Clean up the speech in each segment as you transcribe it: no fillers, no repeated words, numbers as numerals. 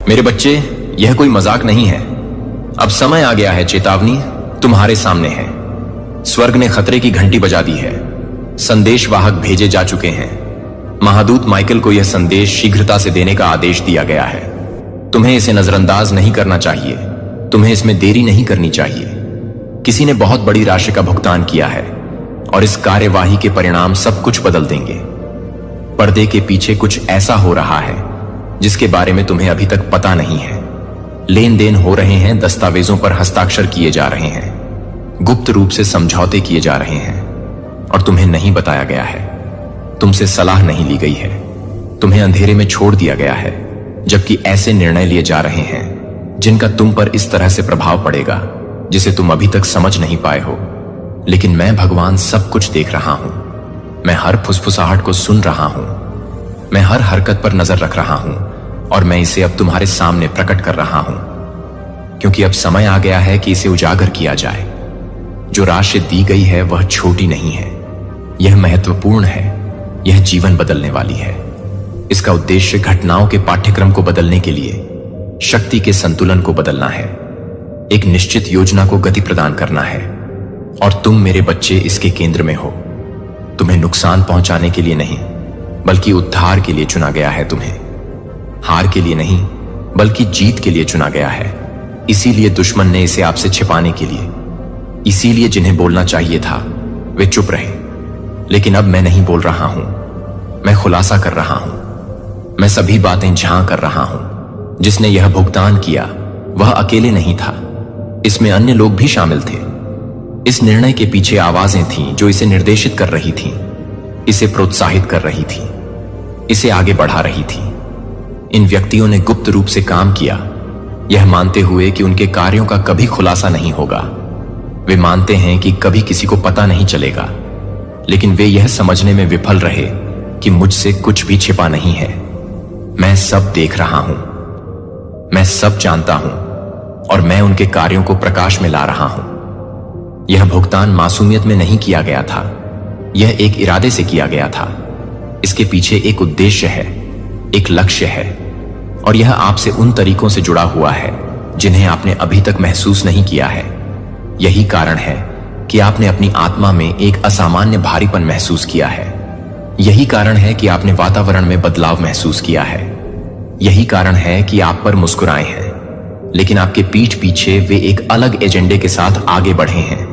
मेरे बच्चे, यह कोई मजाक नहीं है। अब समय आ गया है, चेतावनी तुम्हारे सामने है। स्वर्ग ने खतरे की घंटी बजा दी है। संदेशवाहक भेजे जा चुके हैं। महादूत माइकल को यह संदेश शीघ्रता से देने का आदेश दिया गया है। तुम्हें इसे नजरअंदाज नहीं करना चाहिए। तुम्हें इसमें देरी नहीं करनी चाहिए। किसी ने बहुत बड़ी राशि का भुगतान किया है और इस कार्यवाही के परिणाम सब कुछ बदल देंगे। पर्दे के पीछे कुछ ऐसा हो रहा है जिसके बारे में तुम्हें अभी तक पता नहीं है। लेन देन हो रहे हैं, दस्तावेजों पर हस्ताक्षर किए जा रहे हैं, गुप्त रूप से समझौते किए जा रहे हैं और तुम्हें नहीं बताया गया है। तुमसे सलाह नहीं ली गई है। तुम्हें अंधेरे में छोड़ दिया गया है, जबकि ऐसे निर्णय लिए जा रहे हैं जिनका तुम पर इस तरह से प्रभाव पड़ेगा जिसे तुम अभी तक समझ नहीं पाए हो। लेकिन मैं भगवान सब कुछ देख रहा हूं। मैं हर फुसफुसाहट को सुन रहा हूं। मैं हर हरकत पर नजर रख रहा हूं और मैं इसे अब तुम्हारे सामने प्रकट कर रहा हूं, क्योंकि अब समय आ गया है कि इसे उजागर किया जाए। जो राशि दी गई है वह छोटी नहीं है, यह महत्वपूर्ण है, यह जीवन बदलने वाली है। इसका उद्देश्य घटनाओं के पाठ्यक्रम को बदलने के लिए शक्ति के संतुलन को बदलना है, एक निश्चित योजना को गति प्रदान करना है, और तुम मेरे बच्चे इसके केंद्र में हो। तुम्हें नुकसान पहुंचाने के लिए नहीं, बल्कि उद्धार के लिए चुना गया है। तुम्हें हार के लिए नहीं, बल्कि जीत के लिए चुना गया है। इसीलिए दुश्मन ने इसे आपसे छिपाने के लिए, इसीलिए जिन्हें बोलना चाहिए था वे चुप रहे। लेकिन अब मैं नहीं बोल रहा हूं, मैं खुलासा कर रहा हूं। मैं सभी बातें झांक कर रहा हूं। जिसने यह भुगतान किया वह अकेले नहीं था, इसमें अन्य लोग भी शामिल थे। इस निर्णय के पीछे आवाजें थीं जो इसे निर्देशित कर रही थीं, इसे प्रोत्साहित कर रही थीं, इसे आगे बढ़ा रही थीं। इन व्यक्तियों ने गुप्त रूप से काम किया, यह मानते हुए कि उनके कार्यों का कभी खुलासा नहीं होगा। वे मानते हैं कि कभी किसी को पता नहीं चलेगा, लेकिन वे यह समझने में विफल रहे कि मुझसे कुछ भी छिपा नहीं है। मैं सब देख रहा हूं, मैं सब जानता हूं और मैं उनके कार्यों को प्रकाश में ला रहा हूं। यह भुगतान मासूमियत में नहीं किया गया था, यह एक इरादे से किया गया था। इसके पीछे एक उद्देश्य है, एक लक्ष्य है, और यह आपसे उन तरीकों से जुड़ा हुआ है जिन्हें आपने अभी तक महसूस नहीं किया है। यही कारण है कि आपने अपनी आत्मा में एक असामान्य भारीपन महसूस किया है। यही कारण है कि आपने वातावरण में बदलाव महसूस किया है। यही कारण है कि आप पर मुस्कुराए हैं, लेकिन आपके पीठ पीछे वे एक अलग एजेंडे के साथ आगे बढ़े हैं।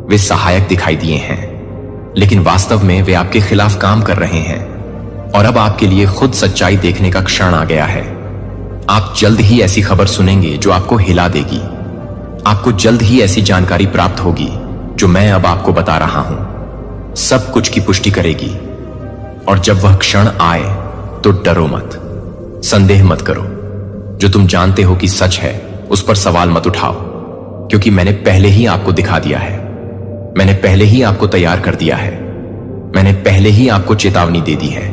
वे सहायक दिखाई दिए हैं, लेकिन वास्तव में वे आपके खिलाफ काम कर रहे हैं। और अब आपके लिए खुद सच्चाई देखने का क्षण आ गया है। आप जल्द ही ऐसी खबर सुनेंगे जो आपको हिला देगी। आपको जल्द ही ऐसी जानकारी प्राप्त होगी जो मैं अब आपको बता रहा हूं, सब कुछ की पुष्टि करेगी। और जब वह क्षण आए तो डरो मत, संदेह मत करो। जो तुम जानते हो कि सच है उस पर सवाल मत उठाओ, क्योंकि मैंने पहले ही आपको दिखा दिया है। मैंने पहले ही आपको तैयार कर दिया है। मैंने पहले ही आपको चेतावनी दे दी है।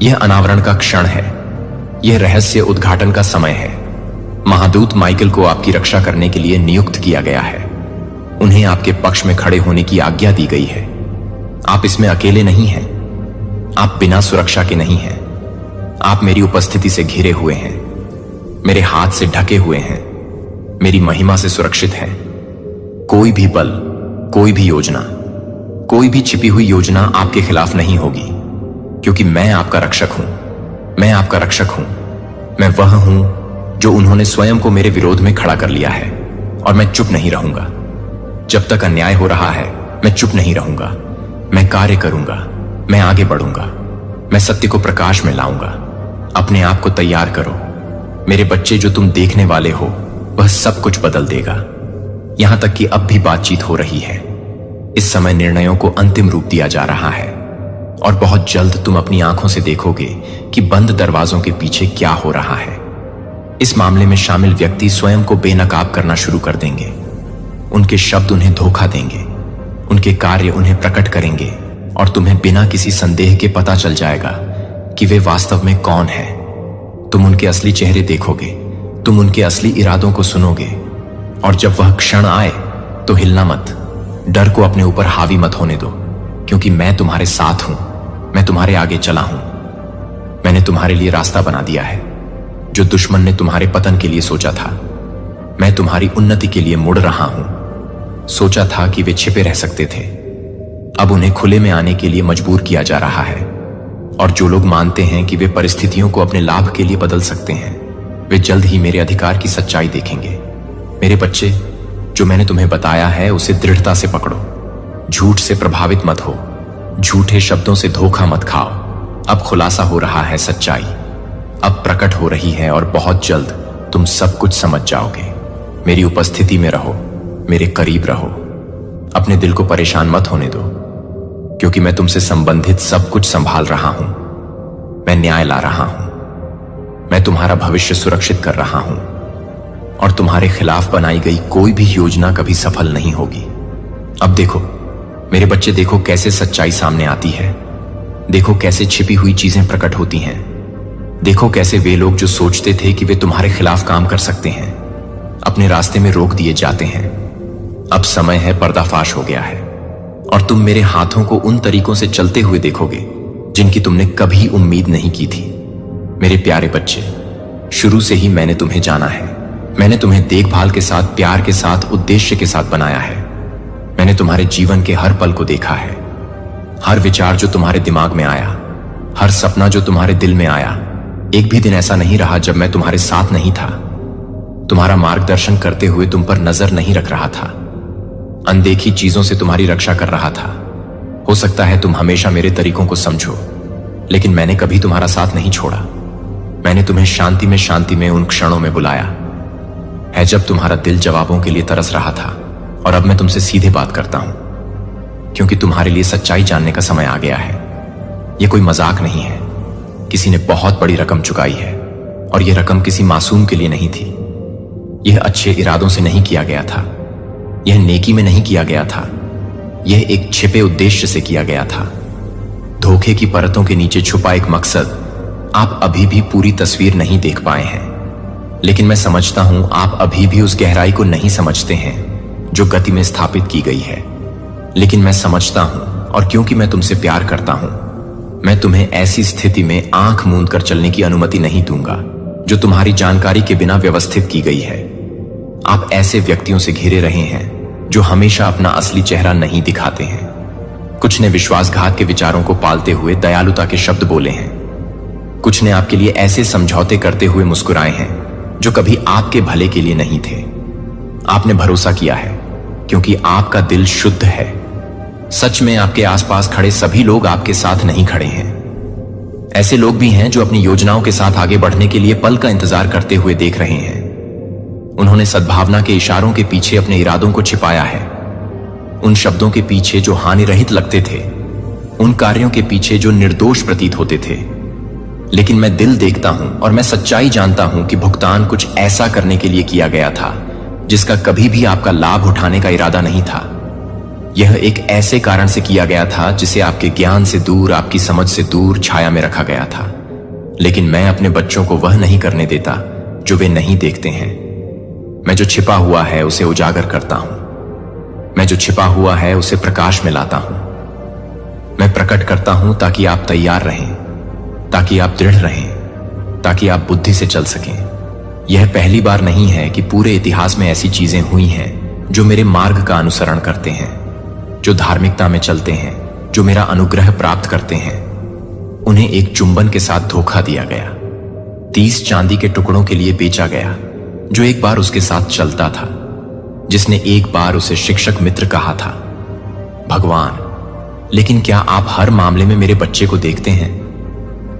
यह अनावरण का क्षण है, यह रहस्य उद्घाटन का समय है। महादूत माइकल को आपकी रक्षा करने के लिए नियुक्त किया गया है। उन्हें आपके पक्ष में खड़े होने की आज्ञा दी गई है। आप इसमें अकेले नहीं हैं, आप बिना सुरक्षा के नहीं हैं। आप मेरी उपस्थिति से घिरे हुए हैं, मेरे हाथ से ढके हुए हैं, मेरी महिमा से सुरक्षित हैं। कोई भी बल, कोई भी योजना, कोई भी छिपी हुई योजना आपके खिलाफ नहीं होगी, क्योंकि मैं आपका रक्षक हूं। मैं आपका रक्षक हूं। मैं वह हूं जो उन्होंने स्वयं को मेरे विरोध में खड़ा कर लिया है, और मैं चुप नहीं रहूंगा। जब तक अन्याय हो रहा है मैं चुप नहीं रहूंगा। मैं कार्य करूंगा, मैं आगे बढ़ूंगा, मैं सत्य को प्रकाश में लाऊंगा। अपने आप को तैयार करो मेरे बच्चे। जो तुम देखने वाले हो वह सब कुछ बदल देगा। यहां तक कि अब भी बातचीत हो रही है। इस समय निर्णयों को अंतिम रूप दिया जा रहा है, और बहुत जल्द तुम अपनी आंखों से देखोगे कि बंद दरवाजों के पीछे क्या हो रहा है। इस मामले में शामिल व्यक्ति स्वयं को बेनकाब करना शुरू कर देंगे। उनके शब्द उन्हें धोखा देंगे, उनके कार्य उन्हें प्रकट करेंगे, और तुम्हें बिना किसी संदेह के पता चल जाएगा कि वे वास्तव में कौन है। तुम उनके असली चेहरे देखोगे, तुम उनके असली इरादों को सुनोगे। और जब वह क्षण आए तो हिलना मत, डर को अपने ऊपर हावी मत होने दो, क्योंकि मैं तुम्हारे साथ हूं। मैं तुम्हारे आगे चला हूं। मैंने तुम्हारे लिए रास्ता बना दिया है। जो दुश्मन ने तुम्हारे पतन के लिए सोचा था, मैं तुम्हारी उन्नति के लिए मुड़ रहा हूं। सोचा था कि वे छिपे रह सकते थे, अब उन्हें खुले में आने के लिए मजबूर किया जा रहा है। और जो लोग मानते हैं कि वे परिस्थितियों को अपने लाभ के लिए बदल सकते हैं, वे जल्द ही मेरे अधिकार की सच्चाई देखेंगे। मेरे बच्चे, जो मैंने तुम्हें बताया है उसे दृढ़ता से पकड़ो। झूठ से प्रभावित मत हो, झूठे शब्दों से धोखा मत खाओ। अब खुलासा हो रहा है सच्चाई, अब प्रकट हो रही है और बहुत जल्द तुम सब कुछ समझ जाओगे। मेरी उपस्थिति में रहो, मेरे करीब रहो। अपने दिल को परेशान मत होने दो, क्योंकि मैं तुमसे संबंधित सब कुछ संभाल रहा हूं। मैं न्याय ला रहा हूं, मैं तुम्हारा भविष्य सुरक्षित कर रहा हूं, और तुम्हारे खिलाफ बनाई गई कोई भी योजना कभी सफल नहीं होगी। अब देखो मेरे बच्चे, देखो कैसे सच्चाई सामने आती है, देखो कैसे छिपी हुई चीजें प्रकट होती हैं, देखो कैसे वे लोग जो सोचते थे कि वे तुम्हारे खिलाफ काम कर सकते हैं, अपने रास्ते में रोक दिए जाते हैं। अब समय है, पर्दाफाश हो गया है, और तुम मेरे हाथों को उन तरीकों से चलते हुए देखोगे जिनकी तुमने कभी उम्मीद नहीं की थी। मेरे प्यारे बच्चे, शुरू से ही मैंने तुम्हें जाना है। मैंने तुम्हें देखभाल के साथ, प्यार के साथ, उद्देश्य के साथ बनाया है। मैंने तुम्हारे जीवन के हर पल को देखा है, हर विचार जो तुम्हारे दिमाग में आया, हर सपना जो तुम्हारे दिल में आया। एक भी दिन ऐसा नहीं रहा जब मैं तुम्हारे साथ नहीं था, तुम्हारा मार्गदर्शन करते हुए तुम पर नजर नहीं रख रहा था, अनदेखी चीजों से तुम्हारी रक्षा कर रहा था। हो सकता है तुम हमेशा मेरे तरीकों को समझो, लेकिन मैंने कभी तुम्हारा साथ नहीं छोड़ा। मैंने तुम्हें शांति में उन क्षणों में बुलाया है जब तुम्हारा दिल जवाबों के लिए तरस रहा था। और अब मैं तुमसे सीधे बात करता हूं, क्योंकि तुम्हारे लिए सच्चाई जानने का समय आ गया है। यह कोई मजाक नहीं है, किसी ने बहुत बड़ी रकम चुकाई है, और यह रकम किसी मासूम के लिए नहीं थी। यह अच्छे इरादों से नहीं किया गया था, यह नेकी में नहीं किया गया था, यह एक छिपे उद्देश्य से किया गया था। धोखे की परतों के नीचे छुपा एक मकसद आप अभी भी पूरी तस्वीर नहीं देख पाए हैं, लेकिन मैं समझता हूं आप अभी भी उस गहराई को नहीं समझते हैं जो गति में स्थापित की गई है। लेकिन मैं समझता हूं, और क्योंकि मैं तुमसे प्यार करता हूं, मैं तुम्हें ऐसी स्थिति में आंख मूंद कर चलने की अनुमति नहीं दूंगा जो तुम्हारी जानकारी के बिना व्यवस्थित की गई है। आप ऐसे व्यक्तियों से घिरे रहे हैं जो हमेशा अपना असली चेहरा नहीं दिखाते हैं। कुछ ने विश्वासघात के विचारों को पालते हुए दयालुता के शब्द बोले हैं, कुछ ने आपके लिए ऐसे समझौते करते हुए मुस्कुराए हैं जो कभी आपके भले के लिए नहीं थे। आपने भरोसा किया है क्योंकि आपका दिल शुद्ध है। सच में आपके आसपास खड़े सभी लोग आपके साथ नहीं खड़े हैं। ऐसे लोग भी हैं जो अपनी योजनाओं के साथ आगे बढ़ने के लिए पल का इंतजार करते हुए देख रहे हैं। उन्होंने सद्भावना के इशारों के पीछे अपने इरादों को छिपाया है, उन शब्दों के पीछे जो हानि रहित लगते थे, उन कार्यों के पीछे जो निर्दोष प्रतीत होते थे। लेकिन मैं दिल देखता हूं और मैं सच्चाई जानता हूं कि भुगतान कुछ ऐसा करने के लिए किया गया था जिसका कभी भी आपका लाभ उठाने का इरादा नहीं था। यह एक ऐसे कारण से किया गया था जिसे आपके ज्ञान से दूर, आपकी समझ से दूर छाया में रखा गया था। लेकिन मैं अपने बच्चों को वह नहीं करने देता जो वे नहीं देखते हैं। मैं जो छिपा हुआ है उसे उजागर करता हूं, मैं जो छिपा हुआ है उसे प्रकाश में लाता हूं। मैं प्रकट करता हूं ताकि आप तैयार रहें, ताकि आप दृढ़ रहें, ताकि आप बुद्धि से चल सकें। यह पहली बार नहीं है कि पूरे इतिहास में ऐसी चीजें हुई हैं जो मेरे मार्ग का अनुसरण करते हैं, जो धार्मिकता में चलते हैं, जो मेरा अनुग्रह प्राप्त करते हैं। उन्हें एक चुंबन के साथ धोखा दिया गया, 30 चांदी के टुकड़ों के लिए बेचा गया। जो एक बार उसके साथ चलता था, जिसने एक बार उसे शिक्षक मित्र कहा था, भगवान। लेकिन क्या आप हर मामले में मेरे बच्चे को देखते हैं?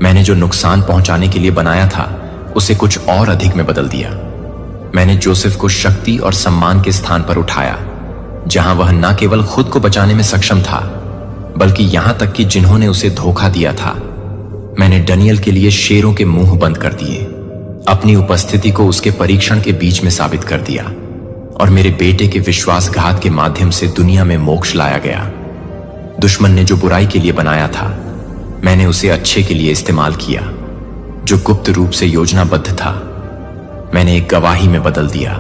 मैंने जो नुकसान पहुंचाने के लिए बनाया था उसे कुछ और अधिक में बदल दिया। मैंने जोसेफ को शक्ति और सम्मान के स्थान पर उठाया, जहां वह न केवल खुद को बचाने में सक्षम था, बल्कि यहां तक कि जिन्होंने उसे धोखा दिया था। मैंने डैनियल के लिए शेरों के मुंह बंद कर दिए, अपनी उपस्थिति को उसके परीक्षण के बीच में साबित कर दिया, और मेरे बेटे के विश्वासघात के माध्यम से दुनिया में मोक्ष लाया गया। दुश्मन ने जो बुराई के लिए बनाया था, मैंने उसे अच्छे के लिए इस्तेमाल किया। जो गुप्त रूप से योजनाबद्ध था, मैंने एक गवाही में बदल दिया,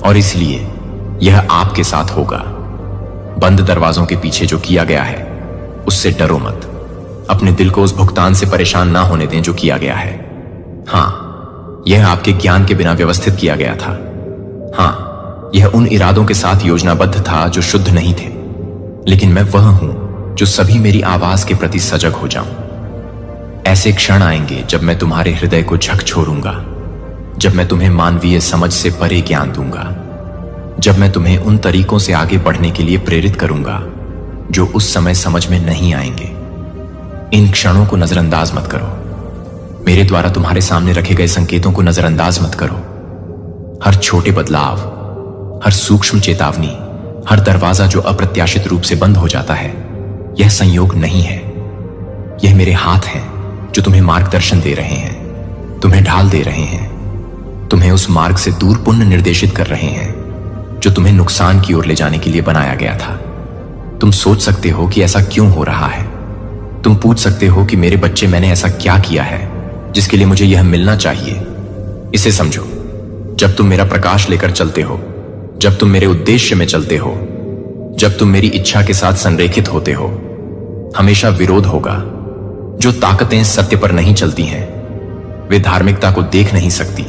और इसलिए यह आपके साथ होगा। बंद दरवाजों के पीछे जो किया गया है उससे डरो मत। अपने दिल को उस भुगतान से परेशान ना होने दें जो किया गया है। हां, यह आपके ज्ञान के बिना व्यवस्थित किया गया था। हां, यह उन इरादों के साथ योजनाबद्ध था जो शुद्ध नहीं थे, लेकिन मैं वह हूं जो सभी मेरी आवाज के प्रति सजग हो जाऊं। ऐसे क्षण आएंगे जब मैं तुम्हारे हृदय को झकझोरूंगा, जब मैं तुम्हें मानवीय समझ से परे ज्ञान दूंगा, जब मैं तुम्हें उन तरीकों से आगे बढ़ने के लिए प्रेरित करूंगा जो उस समय समझ में नहीं आएंगे। इन क्षणों को नजरअंदाज मत करो। मेरे द्वारा तुम्हारे सामने रखे गए संकेतों को नजरअंदाज मत करो। हर छोटे बदलाव, हर सूक्ष्म चेतावनी, हर दरवाजा जो अप्रत्याशित रूप से बंद हो जाता है, यह संयोग नहीं है। यह मेरे हाथ हैं जो तुम्हें मार्गदर्शन दे रहे हैं, तुम्हें ढाल दे रहे हैं, तुम्हें उस मार्ग से दूर पुनः निर्देशित कर रहे हैं जो तुम्हें नुकसान की ओर ले जाने के लिए बनाया गया था। तुम सोच सकते हो कि ऐसा क्यों हो रहा है। तुम पूछ सकते हो कि मेरे बच्चे, मैंने ऐसा क्या किया है जिसके लिए मुझे यह मिलना चाहिए। इसे समझो, जब तुम मेरा प्रकाश लेकर चलते हो, जब तुम मेरे उद्देश्य में चलते हो, जब तुम मेरी इच्छा के साथ संरेखित होते हो, हमेशा विरोध होगा। जो ताकतें सत्य पर नहीं चलती हैं, वे धार्मिकता को देख नहीं सकती।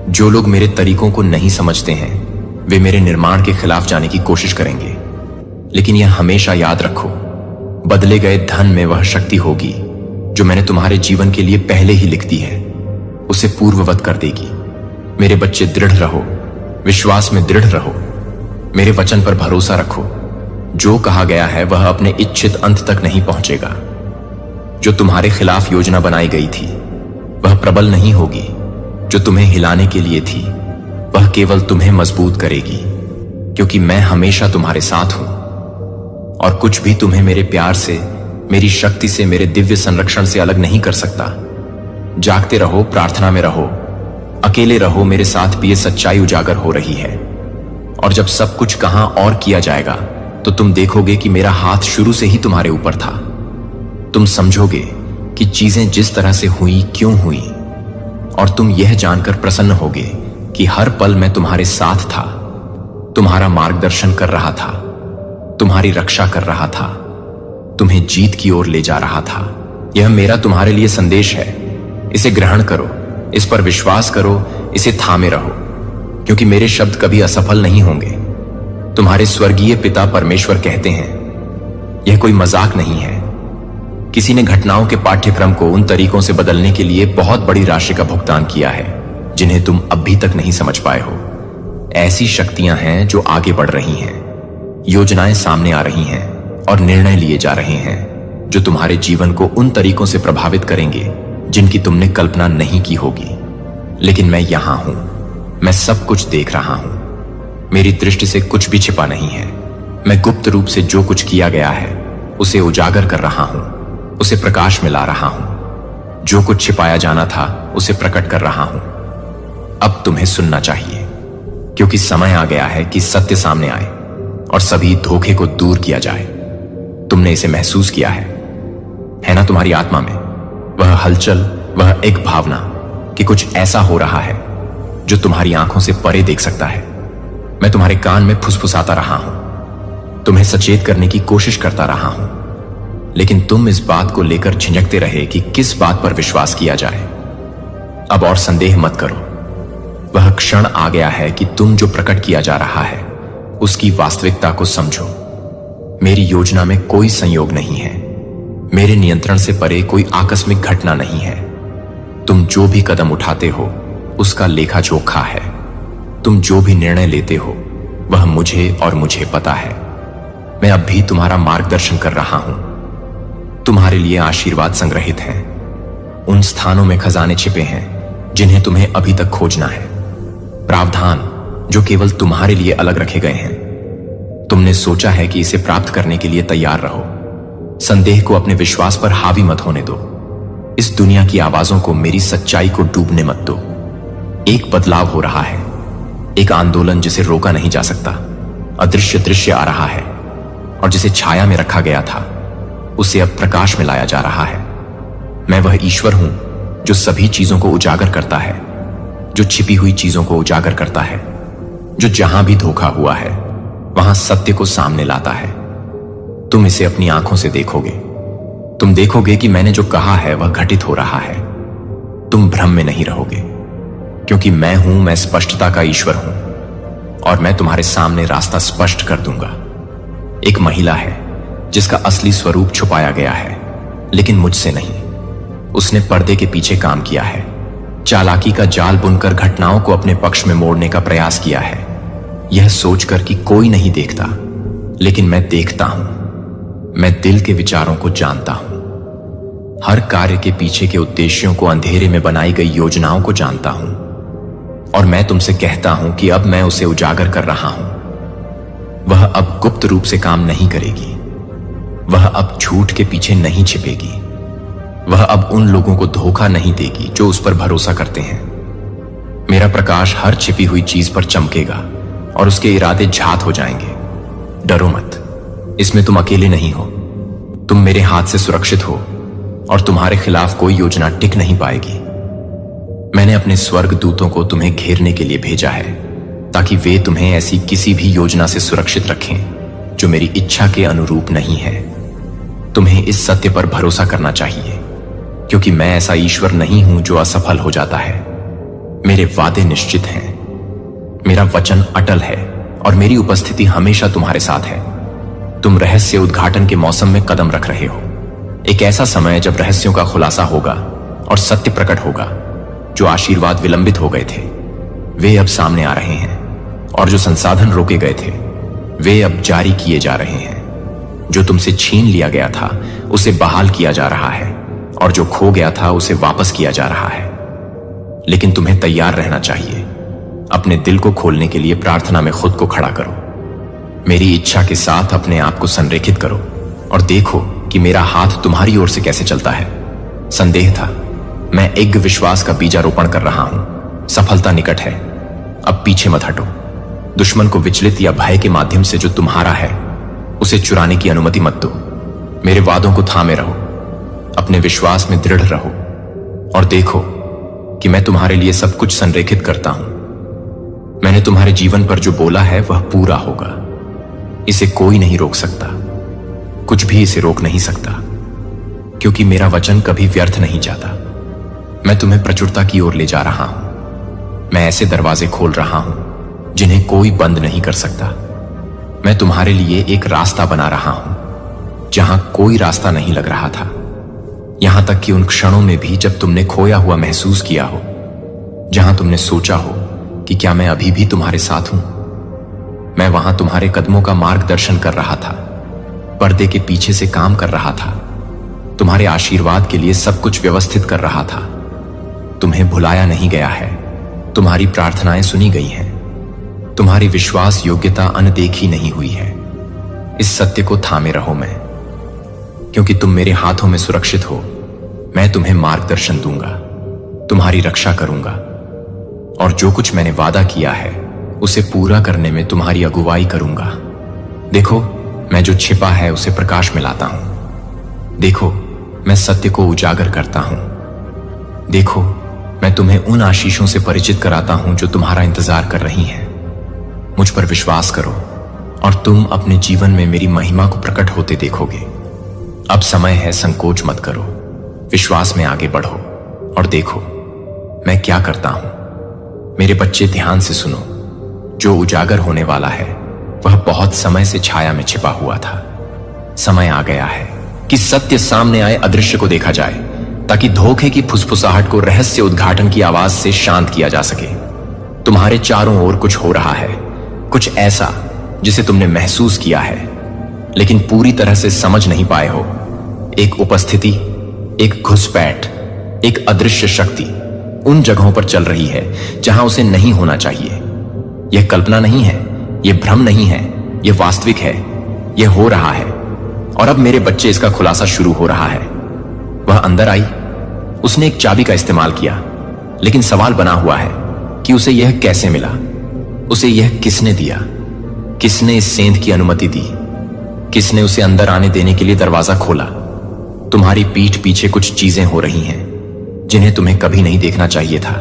जो लोग मेरे तरीकों को नहीं समझते हैं, वे मेरे निर्माण के खिलाफ जाने की कोशिश करेंगे। लेकिन यह हमेशा याद रखो, बदले गए धन में वह शक्ति होगी जो मैंने तुम्हारे जीवन के लिए पहले ही लिख दी है, उसे पूर्ववत कर देगी। मेरे बच्चे, दृढ़ रहो, विश्वास में दृढ़ रहो, मेरे वचन पर भरोसा रखो। जो कहा गया है वह अपने इच्छित अंत तक नहीं पहुंचेगा। जो तुम्हारे खिलाफ योजना बनाई गई थी वह प्रबल नहीं होगी। जो तुम्हें हिलाने के लिए थी वह केवल तुम्हें मजबूत करेगी, क्योंकि मैं हमेशा तुम्हारे साथ हूं और कुछ भी तुम्हें मेरे प्यार से, मेरी शक्ति से, मेरे दिव्य संरक्षण से अलग नहीं कर सकता। जागते रहो, प्रार्थना में रहो, अकेले रहो, मेरे साथ भी ये सच्चाई उजागर हो रही है। और जब सब कुछ कहां और किया जाएगा तो तुम देखोगे कि मेरा हाथ शुरू से ही तुम्हारे ऊपर था। तुम समझोगे कि चीजें जिस तरह से हुई क्यों हुई, और तुम यह जानकर प्रसन्न होगे कि हर पल मैं तुम्हारे साथ था, तुम्हारा मार्गदर्शन कर रहा था, तुम्हारी रक्षा कर रहा था, तुम्हें जीत की ओर ले जा रहा था। यह मेरा तुम्हारे लिए संदेश है। इसे ग्रहण करो, इस पर विश्वास करो, इसे थामे रहो, क्योंकि मेरे शब्द कभी असफल नहीं होंगे। तुम्हारे स्वर्गीय पिता परमेश्वर कहते हैं, यह कोई मजाक नहीं है। किसी ने घटनाओं के पाठ्यक्रम को उन तरीकों से बदलने के लिए बहुत बड़ी राशि का भुगतान किया है जिन्हें तुम अभी तक नहीं समझ पाए हो। ऐसी शक्तियां हैं जो आगे बढ़ रही हैं, योजनाएं सामने आ रही हैं और निर्णय लिए जा रहे हैं जो तुम्हारे जीवन को उन तरीकों से प्रभावित करेंगे जिनकी तुमने कल्पना नहीं की होगी। लेकिन मैं यहां हूं, मैं सब कुछ देख रहा हूं। मेरी दृष्टि से कुछ भी छिपा नहीं है। मैं गुप्त रूप से जो कुछ किया गया है उसे उजागर कर रहा हूं, उसे प्रकाश में ला रहा हूं। जो कुछ छिपाया जाना था उसे प्रकट कर रहा हूं। अब तुम्हें सुनना चाहिए, क्योंकि समय आ गया है कि सत्य सामने आए और सभी धोखे को दूर किया जाए। तुमने इसे महसूस किया है ना? तुम्हारी आत्मा में वह हलचल, वह एक भावना कि कुछ ऐसा हो रहा है जो तुम्हारी आंखों से परे देख सकता है। मैं तुम्हारे कान में फुसफुसाता रहा हूं, तुम्हें सचेत करने की कोशिश करता रहा हूं, लेकिन तुम इस बात को लेकर झिझकते रहे कि किस बात पर विश्वास किया जाए। अब और संदेह मत करो। वह क्षण आ गया है कि तुम जो प्रकट किया जा रहा है उसकी वास्तविकता को समझो। मेरी योजना में कोई संयोग नहीं है, मेरे नियंत्रण से परे कोई आकस्मिक घटना नहीं है। तुम जो भी कदम उठाते हो उसका लेखा जोखा है। तुम जो भी निर्णय लेते हो वह मुझे और मुझे पता है। मैं अब भी तुम्हारा मार्गदर्शन कर रहा हूं। तुम्हारे लिए आशीर्वाद संग्रहित हैं। उन स्थानों में खजाने छिपे हैं जिन्हें तुम्हें अभी तक खोजना है। प्रावधान जो केवल तुम्हारे लिए अलग रखे गए हैं। तुमने सोचा है कि इसे प्राप्त करने के लिए तैयार रहो। संदेह को अपने विश्वास पर हावी मत होने दो। इस दुनिया की आवाजों को, मेरी सच्चाई को डूबने मत दो। एक बदलाव हो रहा है, एक आंदोलन जिसे रोका नहीं जा सकता। अदृश्य दृश्य आ रहा है और जिसे छाया में रखा गया था उसे अब प्रकाश में लाया जा रहा है। मैं वह ईश्वर हूं जो सभी चीजों को उजागर करता है, जो छिपी हुई चीजों को उजागर करता है, जो जहां भी धोखा हुआ है वहां सत्य को सामने लाता है। तुम इसे अपनी आंखों से देखोगे। तुम देखोगे कि मैंने जो कहा है वह घटित हो रहा है। तुम भ्रम में नहीं रहोगे। क्योंकि मैं स्पष्टता का ईश्वर हूं और मैं तुम्हारे सामने रास्ता स्पष्ट कर दूंगा। एक महिला है जिसका असली स्वरूप छुपाया गया है, लेकिन मुझसे नहीं। उसने पर्दे के पीछे काम किया है, चालाकी का जाल बुनकर घटनाओं को अपने पक्ष में मोड़ने का प्रयास किया है, यह सोचकर कि कोई नहीं देखता, लेकिन मैं देखता हूं। मैं दिल के विचारों को जानता हूं, हर कार्य के पीछे के उद्देश्यों को, अंधेरे में बनाई गई योजनाओं को जानता हूं। और मैं तुमसे कहता हूं कि अब मैं उसे उजागर कर रहा हूं। वह अब गुप्त रूप से काम नहीं करेगी, वह अब झूठ के पीछे नहीं छिपेगी, वह अब उन लोगों को धोखा नहीं देगी जो उस पर भरोसा करते हैं। मेरा प्रकाश हर छिपी हुई चीज पर चमकेगा और उसके इरादे झात हो जाएंगे। डरो मत, इसमें तुम अकेले नहीं हो। तुम मेरे हाथ से सुरक्षित हो और तुम्हारे खिलाफ कोई योजना टिक नहीं पाएगी। मैंने अपने स्वर्ग दूतों को तुम्हें घेरने के लिए भेजा है, ताकि वे तुम्हें ऐसी किसी भी योजना से सुरक्षित रखें जो मेरी इच्छा के अनुरूप नहीं है। तुम्हें इस सत्य पर भरोसा करना चाहिए, क्योंकि मैं ऐसा ईश्वर नहीं हूं जो असफल हो जाता है। मेरे वादे निश्चित हैं, मेरा वचन अटल है और मेरी उपस्थिति हमेशा तुम्हारे साथ है। तुम रहस्य उद्घाटन के मौसम में कदम रख रहे हो। एक ऐसा समय जब रहस्यों का खुलासा होगा और सत्य प्रकट होगा। जो आशीर्वाद विलंबित हो गए थे वे अब सामने आ रहे हैं, और जो संसाधन रोके गए थे वे अब जारी किए जा रहे हैं। जो तुमसे छीन लिया गया था उसे बहाल किया जा रहा है, और जो खो गया था उसे वापस किया जा रहा है। लेकिन तुम्हें तैयार रहना चाहिए। अपने दिल को खोलने के लिए प्रार्थना में खुद को खड़ा करो। मेरी इच्छा के साथ अपने आप को संरेखित करो और देखो कि मेरा हाथ तुम्हारी ओर से कैसे चलता है। संदेह था, मैं एक विश्वास का बीजारोपण कर रहा हूं। सफलता निकट है, अब पीछे मत हटो। दुश्मन को विचलित या भय के माध्यम से जो तुम्हारा है उसे चुराने की अनुमति मत दो। मेरे वादों को थामे रहो, अपने विश्वास में दृढ़ रहो और देखो कि मैं तुम्हारे लिए सब कुछ संरेखित करता हूं। मैंने तुम्हारे जीवन पर जो बोला है वह पूरा होगा। इसे कोई नहीं रोक सकता, कुछ भी इसे रोक नहीं सकता, क्योंकि मेरा वचन कभी व्यर्थ नहीं जाता। मैं तुम्हें प्रचुरता की ओर ले जा रहा हूं। मैं ऐसे दरवाजे खोल रहा हूं जिन्हें कोई बंद नहीं कर सकता। मैं तुम्हारे लिए एक रास्ता बना रहा हूं जहां कोई रास्ता नहीं लग रहा था। यहां तक कि उन क्षणों में भी जब तुमने खोया हुआ महसूस किया हो, जहां तुमने सोचा हो कि क्या मैं अभी भी तुम्हारे साथ हूं। मैं वहां तुम्हारे कदमों का मार्गदर्शन कर रहा था, पर्दे के पीछे से काम कर रहा था, तुम्हारे आशीर्वाद के लिए सब कुछ व्यवस्थित कर रहा था। तुम्हें भुलाया नहीं गया है, तुम्हारी प्रार्थनाएं सुनी गई हैं, तुम्हारी विश्वास योग्यता अनदेखी नहीं हुई है। इस सत्य को थामे रहो। मैं, क्योंकि तुम मेरे हाथों में सुरक्षित हो, मैं तुम्हें मार्गदर्शन दूंगा, तुम्हारी रक्षा करूंगा, और जो कुछ मैंने वादा किया है उसे पूरा करने में तुम्हारी अगुवाई करूंगा। देखो, मैं जो छिपा है उसे प्रकाश में लाता हूं। देखो, मैं सत्य को उजागर करता हूं। देखो, मैं तुम्हें उन आशीषों से परिचित कराता हूं जो तुम्हारा इंतजार कर रही हैं। मुझ पर विश्वास करो और तुम अपने जीवन में मेरी महिमा को प्रकट होते देखोगे। अब समय है, संकोच मत करो, विश्वास में आगे बढ़ो और देखो मैं क्या करता हूं। मेरे बच्चे, ध्यान से सुनो। जो उजागर होने वाला है वह बहुत समय से छाया में छिपा हुआ था। समय आ गया है कि सत्य सामने आए, अदृश्य को देखा जाए, ताकि धोखे की फुसफुसाहट को रहस्य उद्घाटन की आवाज से शांत किया जा सके। तुम्हारे चारों ओर कुछ हो रहा है, कुछ ऐसा जिसे तुमने महसूस किया है लेकिन पूरी तरह से समझ नहीं पाए हो। एक उपस्थिति, एक घुसपैठ, एक अदृश्य शक्ति उन जगहों पर चल रही है जहां उसे नहीं होना चाहिए। यह कल्पना नहीं है, यह भ्रम नहीं है, यह वास्तविक है, यह हो रहा है। और अब मेरे बच्चे, इसका खुलासा शुरू हो रहा है। वह अंदर आई, उसने एक चाबी का इस्तेमाल किया, लेकिन सवाल बना हुआ है कि उसे यह कैसे मिला, उसे यह किसने दिया, किसने इस सेंध की अनुमति दी, किसने उसे अंदर आने देने के लिए दरवाजा खोला। तुम्हारी पीठ पीछे कुछ चीजें हो रही हैं जिन्हें तुम्हें कभी नहीं देखना चाहिए था।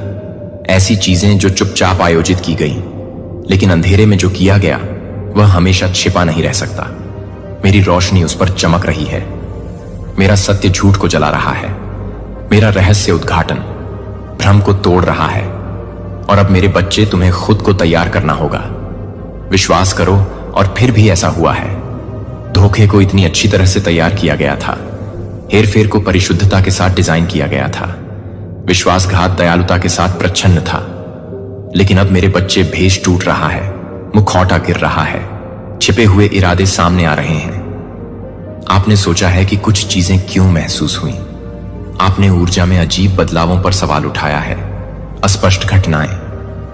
ऐसी चीजें जो चुपचाप आयोजित की गई, लेकिन अंधेरे में जो किया गया वह हमेशा छिपा नहीं रह सकता। मेरी रोशनी उस पर चमक रही है। मेरा सत्य झूठ को जला रहा है। मेरा रहस्य उद्घाटन भ्रम को तोड़ रहा है। और अब मेरे बच्चे, तुम्हें खुद को तैयार करना होगा। विश्वास करो, और फिर भी ऐसा हुआ है। धोखे को इतनी अच्छी तरह से तैयार किया गया था, हेरफेर को परिशुद्धता के साथ डिजाइन किया गया था, विश्वासघात दयालुता के साथ प्रच्छन्न था। लेकिन अब मेरे बच्चे, भेष टूट रहा है, मुखौटा गिर रहा है, छिपे हुए इरादे सामने आ रहे हैं। आपने सोचा है कि कुछ चीजें क्यों महसूस हुई। आपने ऊर्जा में अजीब बदलावों पर सवाल उठाया है। अस्पष्ट घटनाएं,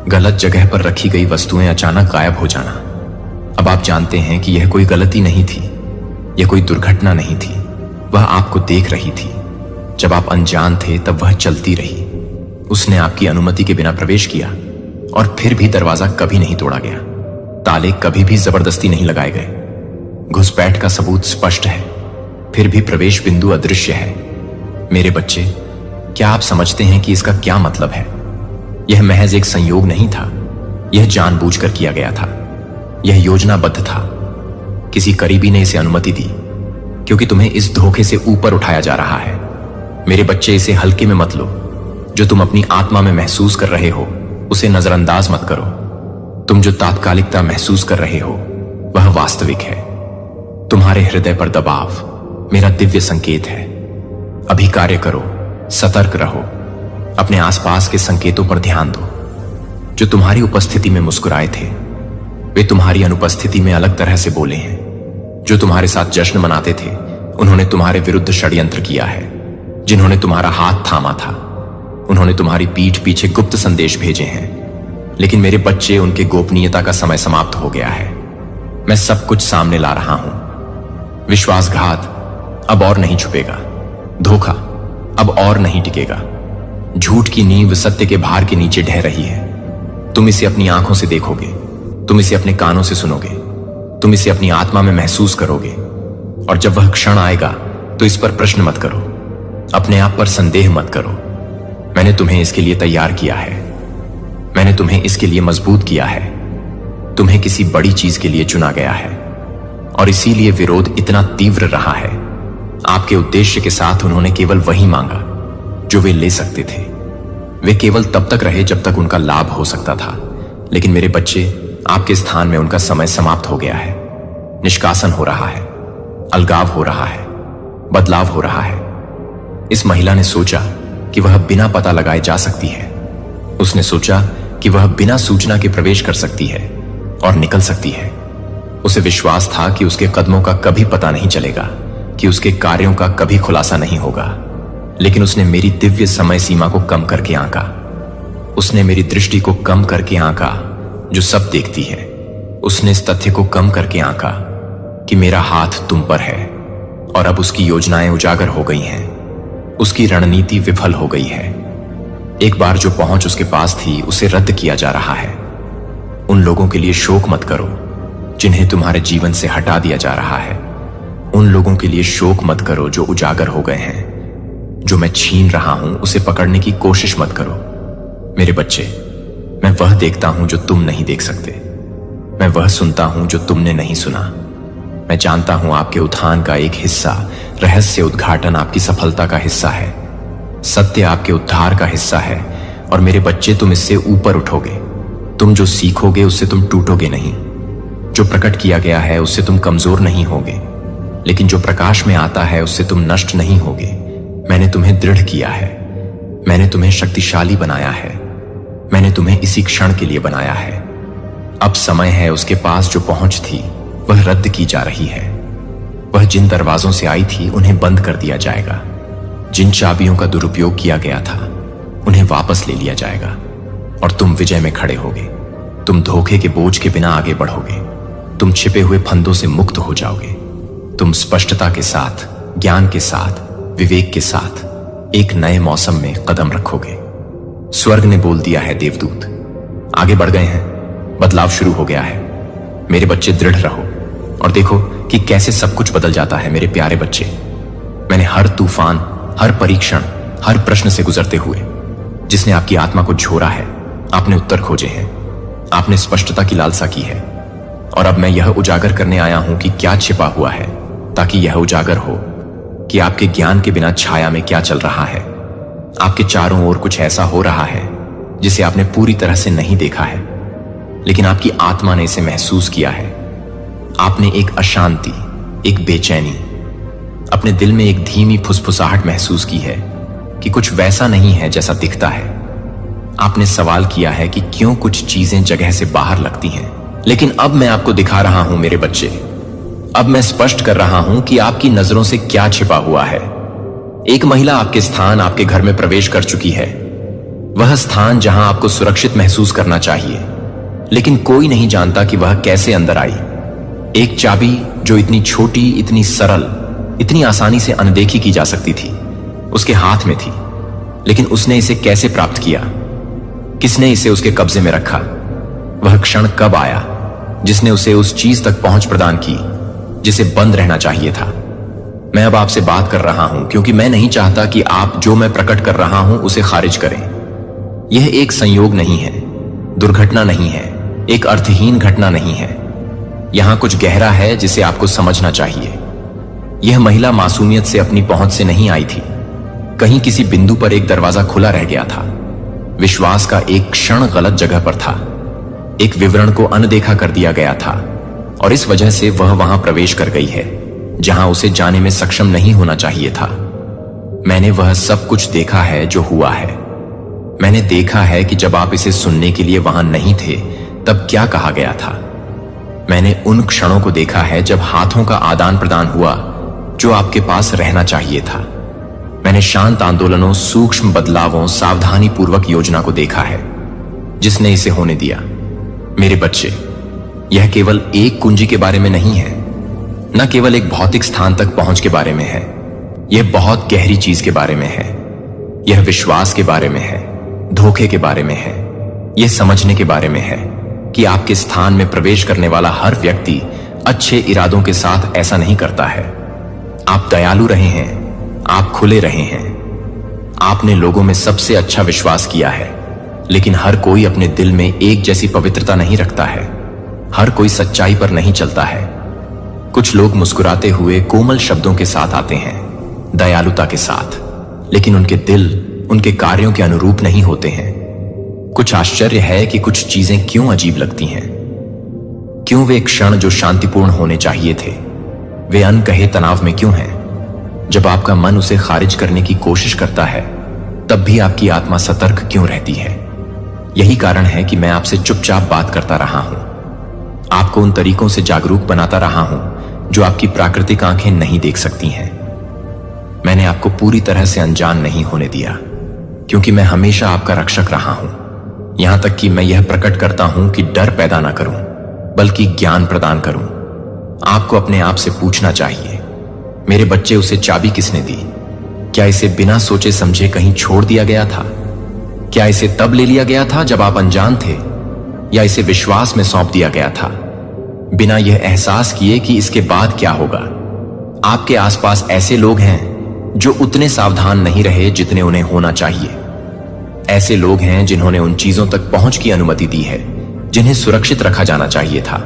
गलत जगह पर रखी गई वस्तुएं अचानक गायब हो जाना। अब आप जानते हैं कि यह कोई गलती नहीं थी, यह कोई दुर्घटना नहीं थी। वह आपको देख रही थी। जब आप अनजान थे तब वह चलती रही। उसने आपकी अनुमति के बिना प्रवेश किया, और फिर भी दरवाजा कभी नहीं तोड़ा गया। ताले कभी भी जबरदस्ती नहीं लगाए गए। घुसपैठ का सबूत स्पष्ट है, फिर भी प्रवेश बिंदु अदृश्य है। मेरे बच्चे, क्या आप समझते हैं कि इसका क्या मतलब है? यह महज एक संयोग नहीं था, यह जानबूझकर किया गया था, यह योजनाबद्ध था। किसी करीबी ने इसे अनुमति दी, क्योंकि तुम्हें इस धोखे से ऊपर उठाया जा रहा है। मेरे बच्चे, इसे हल्के में मत लो। जो तुम अपनी आत्मा में महसूस कर रहे हो, उसे नजरअंदाज मत करो। तुम जो तात्कालिकता महसूस कर रहे हो, वह वास्तविक है। तुम्हारे हृदय पर दबाव मेरा दिव्य संकेत है। अभी कार्य करो, सतर्क रहो, अपने आसपास के संकेतों पर ध्यान दो। जो तुम्हारी उपस्थिति में मुस्कुराए थे, वे तुम्हारी अनुपस्थिति में अलग तरह से बोले हैं। जो तुम्हारे साथ जश्न मनाते थे, उन्होंने तुम्हारे विरुद्ध षड्यंत्र किया है। जिन्होंने तुम्हारा हाथ थामा था, उन्होंने तुम्हारी पीठ पीछे गुप्त संदेश भेजे हैं। लेकिन मेरे बच्चे, उनके गोपनीयता का समय समाप्त हो गया है। मैं सब कुछ सामने ला रहा हूं। विश्वासघात अब और नहीं छुपेगा। धोखा अब और नहीं टिकेगा। झूठ की नींव सत्य के भार के नीचे ढह रही है। तुम इसे अपनी आंखों से देखोगे, तुम इसे अपने कानों से सुनोगे, तुम इसे अपनी आत्मा में महसूस करोगे। और जब वह क्षण आएगा तो इस पर प्रश्न मत करो, अपने आप पर संदेह मत करो। मैंने तुम्हें इसके लिए तैयार किया है, मैंने तुम्हें इसके लिए मजबूत किया है। तुम्हें किसी बड़ी चीज के लिए चुना गया है, और इसीलिए विरोध इतना तीव्र रहा है। आपके उद्देश्य के साथ उन्होंने केवल वही मांगा जो वे ले सकते थे। वे केवल तब तक रहे जब तक उनका लाभ हो सकता था। लेकिन मेरे बच्चे, आपके स्थान में उनका समय समाप्त हो गया है। निष्कासन हो रहा है, अलगाव हो रहा है, बदलाव हो रहा है। इस महिला ने सोचा कि वह बिना पता लगाए जा सकती है। उसने सोचा कि वह बिना सूचना के प्रवेश कर सकती है और निकल सकती है। उसे विश्वास था कि उसके कदमों का कभी पता नहीं चलेगा, कि उसके कार्यों का कभी खुलासा नहीं होगा। लेकिन उसने मेरी दिव्य समय सीमा को कम करके आंका। उसने मेरी दृष्टि को कम करके आंका, जो सब देखती है। उसने इस तथ्य को कम करके आंका कि मेरा हाथ तुम पर है, और अब उसकी योजनाएं उजागर हो गई हैं। उसकी रणनीति विफल हो गई है। एक बार जो पहुंच उसके पास थी, उसे रद्द किया जा रहा है। उन लोगों के लिए शोक मत करो जिन्हें तुम्हारे जीवन से हटा दिया जा रहा है। उन लोगों के लिए शोक मत करो जो उजागर हो गए हैं। जो मैं छीन रहा हूं, उसे पकड़ने की कोशिश मत करो। मेरे बच्चे, मैं वह देखता हूं जो तुम नहीं देख सकते। मैं वह सुनता हूं जो तुमने नहीं सुना। मैं जानता हूं आपके उत्थान का एक हिस्सा, रहस्य उद्घाटन आपकी सफलता का हिस्सा है, सत्य आपके उद्धार का हिस्सा है। और मेरे बच्चे, तुम इससे ऊपर उठोगे। तुम जो सीखोगे उससे तुम टूटोगे नहीं। जो प्रकट किया गया है उससे तुम कमजोर नहीं होगे, लेकिन जो प्रकाश में आता है उससे तुम नष्ट नहीं होगे। मैंने तुम्हें दृढ़ किया है, मैंने तुम्हें शक्तिशाली बनाया है, मैंने तुम्हें इसी क्षण के लिए बनाया है। अब समय है, उसके पास जो पहुंच थी वह रद्द की जा रही है। वह जिन दरवाजों से आई थी उन्हें बंद कर दिया जाएगा। जिन चाबियों का दुरुपयोग किया गया था उन्हें वापस ले लिया जाएगा, और तुम विजय में खड़े होगे। तुम धोखे के बोझ के बिना आगे बढ़ोगे। तुम छिपे हुए फंदों से मुक्त हो जाओगे। तुम स्पष्टता के साथ, ज्ञान के साथ, विवेक के साथ एक नए मौसम में कदम रखोगे। स्वर्ग ने बोल दिया है, देवदूत आगे बढ़ गए हैं, बदलाव शुरू हो गया है। मेरे बच्चे, दृढ़ रहो और देखो कि कैसे सब कुछ बदल जाता है। मेरे प्यारे बच्चे, मैंने हर तूफान, हर परीक्षण, हर प्रश्न से गुजरते हुए जिसने आपकी आत्मा को झोरा है, आपने उत्तर खोजे हैं, आपने स्पष्टता की लालसा की है। और अब मैं यह उजागर करने आया हूं कि क्या छिपा हुआ है, ताकि यह उजागर हो कि आपके ज्ञान के बिना छाया में क्या चल रहा है। आपके चारों ओर कुछ ऐसा हो रहा है जिसे आपने पूरी तरह से नहीं देखा है, लेकिन आपकी आत्मा ने इसे महसूस किया है। आपने एक अशांति, एक बेचैनी, अपने दिल में एक धीमी फुसफुसाहट महसूस की है कि कुछ वैसा नहीं है जैसा दिखता है। आपने सवाल किया है कि क्यों कुछ चीजें जगह से बाहर लगती हैं। लेकिन अब मैं आपको दिखा रहा हूं मेरे बच्चे, अब मैं स्पष्ट कर रहा हूं कि आपकी नजरों से क्या छिपा हुआ है। एक महिला आपके स्थान, आपके घर में प्रवेश कर चुकी है, वह स्थान जहां आपको सुरक्षित महसूस करना चाहिए, लेकिन कोई नहीं जानता कि वह कैसे अंदर आई। एक चाबी जो इतनी छोटी, इतनी सरल, इतनी आसानी से अनदेखी की जा सकती थी, उसके हाथ में थी, लेकिन उसने इसे कैसे प्राप्त किया? किसने इसे उसके कब्जे में रखा? वह क्षण कब आया जिसने उसे उस चीज तक पहुंच प्रदान की जिसे बंद रहना चाहिए था? मैं अब आपसे बात कर रहा हूं क्योंकि मैं नहीं चाहता कि आप जो मैं प्रकट कर रहा हूं उसे खारिज करें। यह एक संयोग नहीं है, दुर्घटना नहीं है, एक अर्थहीन घटना नहीं है। यहां कुछ गहरा है जिसे आपको समझना चाहिए। यह महिला मासूमियत से अपनी पहुंच से नहीं आई थी। कहीं किसी बिंदु पर एक दरवाजा खुला रह गया था। विश्वास का एक क्षण गलत जगह पर था। एक विवरण को अनदेखा कर दिया गया था और इस वजह से वह वहां प्रवेश कर गई है जहां उसे जाने में सक्षम नहीं होना चाहिए था। मैंने वह सब कुछ देखा है जो हुआ है। मैंने देखा है कि जब आप इसे सुनने के लिए वहां नहीं थे तब क्या कहा गया था। मैंने उन क्षणों को देखा है जब हाथों का आदान प्रदान हुआ जो आपके पास रहना चाहिए था। मैंने शांत आंदोलनों, सूक्ष्म बदलावों, सावधानी पूर्वक योजना को देखा है जिसने इसे होने दिया। मेरे बच्चे, यह केवल एक कुंजी के बारे में नहीं है, न केवल एक भौतिक स्थान तक पहुंच के बारे में है। यह बहुत गहरी चीज के बारे में है। यह विश्वास के बारे में है, धोखे के बारे में है। यह समझने के बारे में है कि आपके स्थान में प्रवेश करने वाला हर व्यक्ति अच्छे इरादों के साथ ऐसा नहीं करता है। आप दयालु रहे हैं, आप खुले रहे हैं, आपने लोगों में सबसे अच्छा विश्वास किया है, लेकिन हर कोई अपने दिल में एक जैसी पवित्रता नहीं रखता है। हर कोई सच्चाई पर नहीं चलता है। कुछ लोग मुस्कुराते हुए कोमल शब्दों के साथ आते हैं, दयालुता के साथ, लेकिन उनके दिल उनके कार्यों के अनुरूप नहीं होते हैं। कुछ आश्चर्य है कि कुछ चीजें क्यों अजीब लगती हैं। क्यों वे क्षण जो शांतिपूर्ण होने चाहिए थे, वे अनकहे तनाव में क्यों हैं? जब आपका मन उसे खारिज करने की कोशिश करता है, तब भी आपकी आत्मा सतर्क क्यों रहती है? यही कारण है कि मैं आपसे चुपचाप बात करता रहा हूं, आपको उन तरीकों से जागरूक बनाता रहा हूं जो आपकी प्राकृतिक आंखें नहीं देख सकती हैं। मैंने आपको पूरी तरह से अनजान नहीं होने दिया, क्योंकि मैं हमेशा आपका रक्षक रहा हूं। यहां तक कि मैं यह प्रकट करता हूं कि डर पैदा ना करूं, बल्कि ज्ञान प्रदान करूं। आपको अपने आप से पूछना चाहिए, मेरे बच्चे, उसे चाबी किसने दी? क्या इसे बिना सोचे समझे कहीं छोड़ दिया गया था? क्या इसे तब ले लिया गया था जब आप अनजान थे, या इसे विश्वास में सौंप दिया गया था बिना यह एहसास किए कि इसके बाद क्या होगा? आपके आसपास ऐसे लोग हैं जो उतने सावधान नहीं रहे जितने उन्हें होना चाहिए। ऐसे लोग हैं जिन्होंने उन चीजों तक पहुंच की अनुमति दी है जिन्हें सुरक्षित रखा जाना चाहिए था।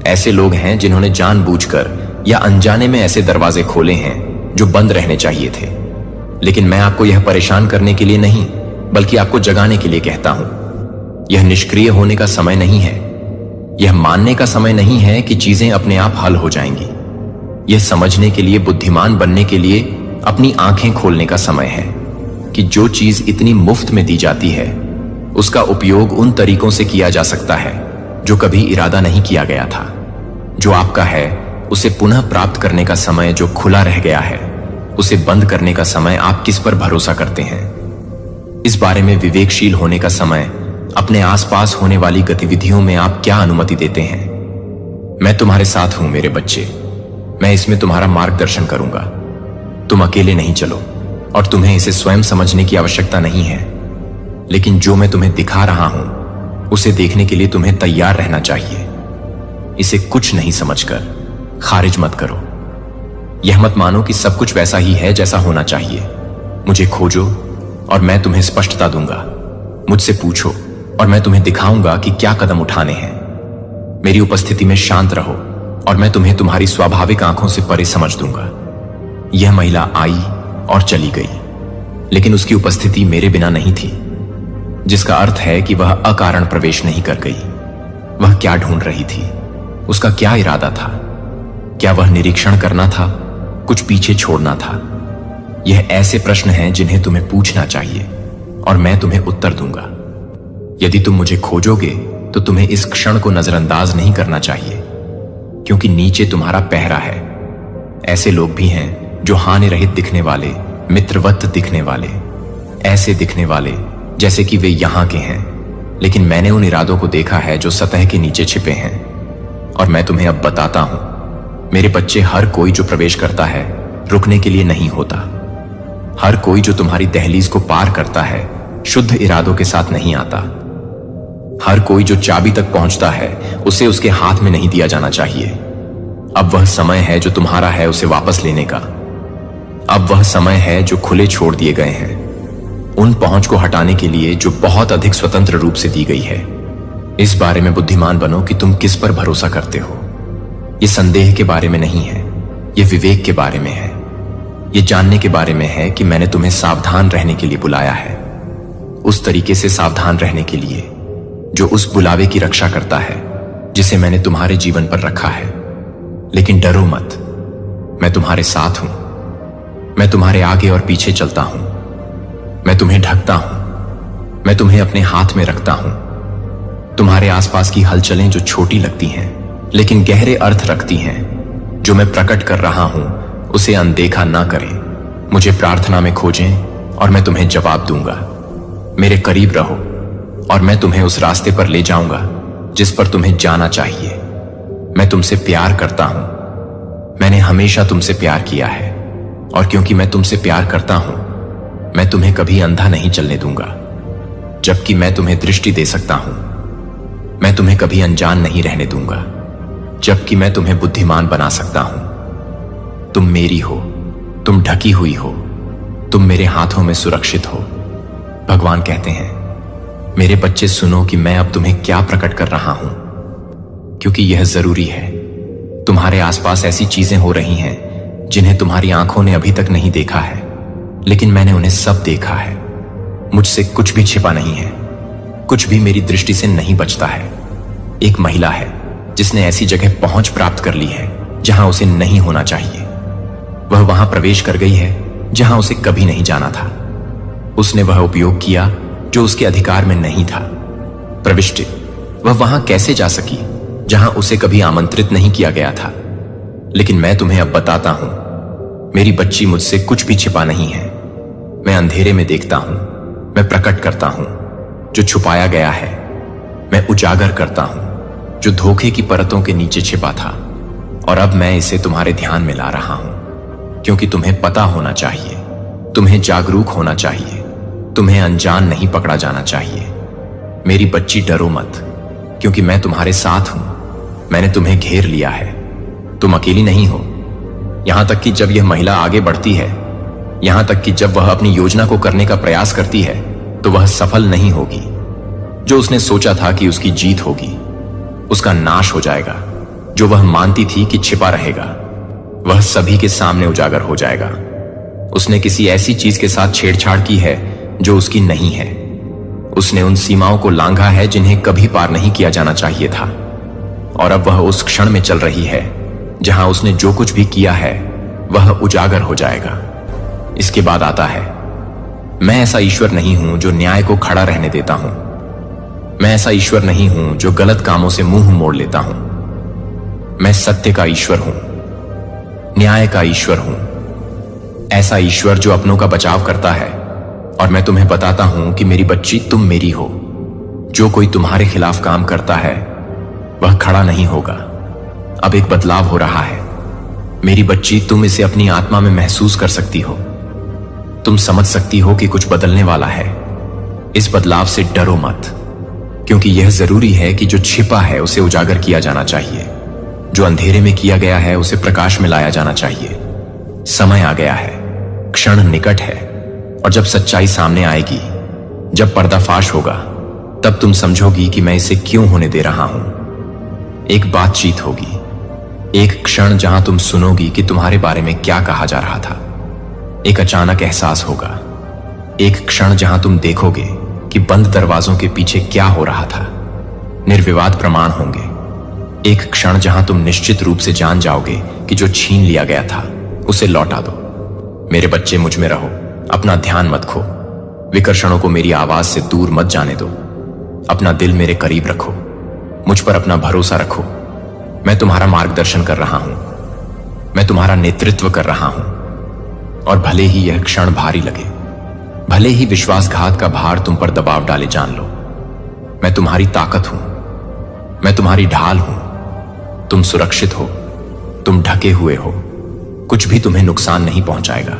ऐसे लोग हैं जिन्होंने जानबूझकर या अनजाने में ऐसे दरवाजे खोले हैं जो बंद रहने चाहिए थे। लेकिन मैं आपको यह परेशान करने के लिए नहीं, बल्कि आपको जगाने के लिए कहता हूं। यह निष्क्रिय होने का समय नहीं है। यह मानने का समय नहीं है कि चीजें अपने आप हल हो जाएंगी। यह समझने के लिए, बुद्धिमान बनने के लिए अपनी आंखें खोलने का समय है कि जो चीज इतनी मुफ्त में दी जाती है उसका उपयोग उन तरीकों से किया जा सकता है जो कभी इरादा नहीं किया गया था। जो आपका है उसे पुनः प्राप्त करने का समय जो खुला रह गया है, उसे बंद करने का समय आप किस पर भरोसा करते हैं? इस बारे में विवेकशील होने का समय, अपने आसपास होने वाली गतिविधियों में आप क्या अनुमति देते हैं? मैं तुम्हारे साथ हूं मेरे बच्चे। मैं इसमें तुम्हारा मार्गदर्शन करूंगा। तुम अकेले नहीं चलो और तुम्हें इसे स्वयं समझने की आवश्यकता नहीं है, लेकिन जो मैं तुम्हें दिखा रहा हूं उसे देखने के लिए तुम्हें तैयार रहना चाहिए। इसे कुछ नहीं समझकर खारिज मत करो। यह मत मानो कि सब कुछ वैसा ही है जैसा होना चाहिए। मुझे खोजो और मैं तुम्हें स्पष्टता दूंगा। मुझसे पूछो और मैं तुम्हें दिखाऊंगा कि क्या कदम उठाने हैं। मेरी उपस्थिति में शांत रहो और मैं तुम्हें तुम्हारी स्वाभाविक आंखों से परे समझ दूंगा। यह महिला आई और चली गई, लेकिन उसकी उपस्थिति मेरे बिना नहीं थी। जिसका अर्थ है कि वह अकारण प्रवेश नहीं कर गई। वह क्या ढूंढ रही थी? उसका क्या इरादा था? क्या वह निरीक्षण करना था, कुछ पीछे छोड़ना था? यह ऐसे प्रश्न हैं जिन्हें तुम्हें पूछना चाहिए और मैं तुम्हें उत्तर दूंगा। यदि तुम मुझे खोजोगे तो तुम्हें इस क्षण को नजरअंदाज नहीं करना चाहिए, क्योंकि नीचे तुम्हारा पहरा है। ऐसे लोग भी हैं जो हानि रहित दिखने वाले, मित्रवत दिखने वाले, ऐसे दिखने वाले जैसे कि वे यहां के हैं, लेकिन मैंने उन इरादों को देखा है जो सतह के नीचे छिपे हैं। और मैं तुम्हें अब बताता हूं, मेरे बच्चे, हर कोई जो प्रवेश करता है रुकने के लिए नहीं होता। हर कोई जो तुम्हारी दहलीज को पार करता है शुद्ध इरादों के साथ नहीं आता। हर कोई जो चाबी तक पहुंचता है उसे उसके हाथ में नहीं दिया जाना चाहिए। अब वह समय है जो तुम्हारा है उसे वापस लेने का। अब वह समय है जो खुले छोड़ दिए गए हैं, उन पहुंच को हटाने के लिए जो बहुत अधिक स्वतंत्र रूप से दी गई है। इस बारे में बुद्धिमान बनो कि तुम किस पर भरोसा करते हो। ये संदेह के बारे में नहीं है, ये विवेक के बारे में है। ये जानने के बारे में है कि मैंने तुम्हें सावधान रहने के लिए बुलाया है, उस तरीके से सावधान रहने के लिए जो उस बुलावे की रक्षा करता है जिसे मैंने तुम्हारे जीवन पर रखा है। लेकिन डरो मत, मैं तुम्हारे साथ हूं। मैं तुम्हारे आगे और पीछे चलता हूं। मैं तुम्हें ढकता हूं। मैं तुम्हें अपने हाथ में रखता हूं। तुम्हारे आसपास की हलचलें जो छोटी लगती हैं लेकिन गहरे अर्थ रखती हैं, जो मैं प्रकट कर रहा हूं उसे अनदेखा ना करें। मुझे प्रार्थना में खोजें और मैं तुम्हें जवाब दूंगा। मेरे करीब रहो और मैं तुम्हें उस रास्ते पर ले जाऊंगा जिस पर तुम्हें जाना चाहिए। मैं तुमसे प्यार करता हूं। मैंने हमेशा तुमसे प्यार किया है, और क्योंकि मैं तुमसे प्यार करता हूं मैं तुम्हें कभी अंधा नहीं चलने दूंगा। जबकि मैं तुम्हें दृष्टि दे सकता हूं, मैं तुम्हें कभी अनजान नहीं रहने दूंगा। जबकि मैं तुम्हें बुद्धिमान बना सकता हूं। तुम मेरी हो, तुम ढकी हुई हो, तुम मेरे हाथों में सुरक्षित हो। भगवान कहते हैं, मेरे बच्चे सुनो कि मैं अब तुम्हें क्या प्रकट कर रहा हूं, क्योंकि यह जरूरी है। तुम्हारे आसपास ऐसी चीजें हो रही हैं जिन्हें तुम्हारी आंखों ने अभी तक नहीं देखा है, लेकिन मैंने उन्हें सब देखा है। मुझसे कुछ भी छिपा नहीं है, कुछ भी मेरी दृष्टि से नहीं बचता है। एक महिला है जिसने ऐसी जगह पहुंच प्राप्त कर ली है जहां उसे नहीं होना चाहिए। वह वहां प्रवेश कर गई है जहां उसे कभी नहीं जाना था। उसने वह उपयोग किया जो उसके अधिकार में नहीं था। प्रविष्टि, वह वहां कैसे जा सकी जहां उसे कभी आमंत्रित नहीं किया गया था। लेकिन मैं तुम्हें अब बताता हूं, मेरी बच्ची, मुझसे कुछ भी छिपा नहीं है। मैं अंधेरे में देखता हूं, मैं प्रकट करता हूं जो छुपाया गया है। मैं उजागर करता हूं जो धोखे की परतों के नीचे छिपा था, और अब मैं इसे तुम्हारे ध्यान में ला रहा हूं, क्योंकि तुम्हें पता होना चाहिए, तुम्हें जागरूक होना चाहिए, तुम्हें अनजान नहीं पकड़ा जाना चाहिए। मेरी बच्ची, डरो मत, क्योंकि मैं तुम्हारे साथ हूं। मैंने तुम्हें घेर लिया है। तुम अकेली नहीं हो। यहां तक कि जब यह महिला आगे बढ़ती है, यहां तक कि जब वह अपनी योजना को करने का प्रयास करती है, तो वह सफल नहीं होगी। जो उसने सोचा था कि उसकी जीत होगी, उसका नाश हो जाएगा। जो वह मानती थी कि छिपा रहेगा, वह सभी के सामने उजागर हो जाएगा। उसने किसी ऐसी चीज के साथ छेड़छाड़ की है जो उसकी नहीं है। उसने उन सीमाओं को लांघा है जिन्हें कभी पार नहीं किया जाना चाहिए था, और अब वह उस क्षण में चल रही है जहां उसने जो कुछ भी किया है वह उजागर हो जाएगा। इसके बाद आता है, मैं ऐसा ईश्वर नहीं हूं जो न्याय को खड़ा रहने देता हूं। मैं ऐसा ईश्वर नहीं हूं जो गलत कामों से मुंह मोड़ लेता हूं। मैं सत्य का ईश्वर हूं, न्याय का ईश्वर हूं, ऐसा ईश्वर जो अपनों का बचाव करता है। और मैं तुम्हें बताता हूं कि मेरी बच्ची, तुम मेरी हो। जो कोई तुम्हारे खिलाफ काम करता है वह खड़ा नहीं होगा। अब एक बदलाव हो रहा है। मेरी बच्ची, तुम इसे अपनी आत्मा में महसूस कर सकती हो। तुम समझ सकती हो कि कुछ बदलने वाला है। इस बदलाव से डरो मत, क्योंकि यह जरूरी है कि जो छिपा है उसे उजागर किया जाना चाहिए। जो अंधेरे में किया गया है उसे प्रकाश में लाया जाना चाहिए। समय आ गया है, क्षण निकट है, और जब सच्चाई सामने आएगी, जब पर्दाफाश होगा, तब तुम समझोगी कि मैं इसे क्यों होने दे रहा हूं। एक बातचीत होगी, एक क्षण जहां तुम सुनोगी कि तुम्हारे बारे में क्या कहा जा रहा था। एक अचानक एहसास होगा, एक क्षण जहां तुम देखोगे कि बंद दरवाजों के पीछे क्या हो रहा था। निर्विवाद प्रमाण होंगे। एक क्षण जहां तुम निश्चित रूप से जान जाओगे कि जो छीन लिया गया था उसे लौटा दो। मेरे बच्चे, मुझ में रहो, अपना ध्यान मत खो। विकर्षणों को मेरी आवाज से दूर मत जाने दो। अपना दिल मेरे करीब रखो, मुझ पर अपना भरोसा रखो। मैं तुम्हारा मार्गदर्शन कर रहा हूं, मैं तुम्हारा नेतृत्व कर रहा हूं। और भले ही यह क्षण भारी लगे, भले ही विश्वासघात का भार तुम पर दबाव डाले, जान लो मैं तुम्हारी ताकत हूं, मैं तुम्हारी ढाल हूं। तुम सुरक्षित हो, तुम ढके हुए हो। कुछ भी तुम्हें नुकसान नहीं पहुंचाएगा,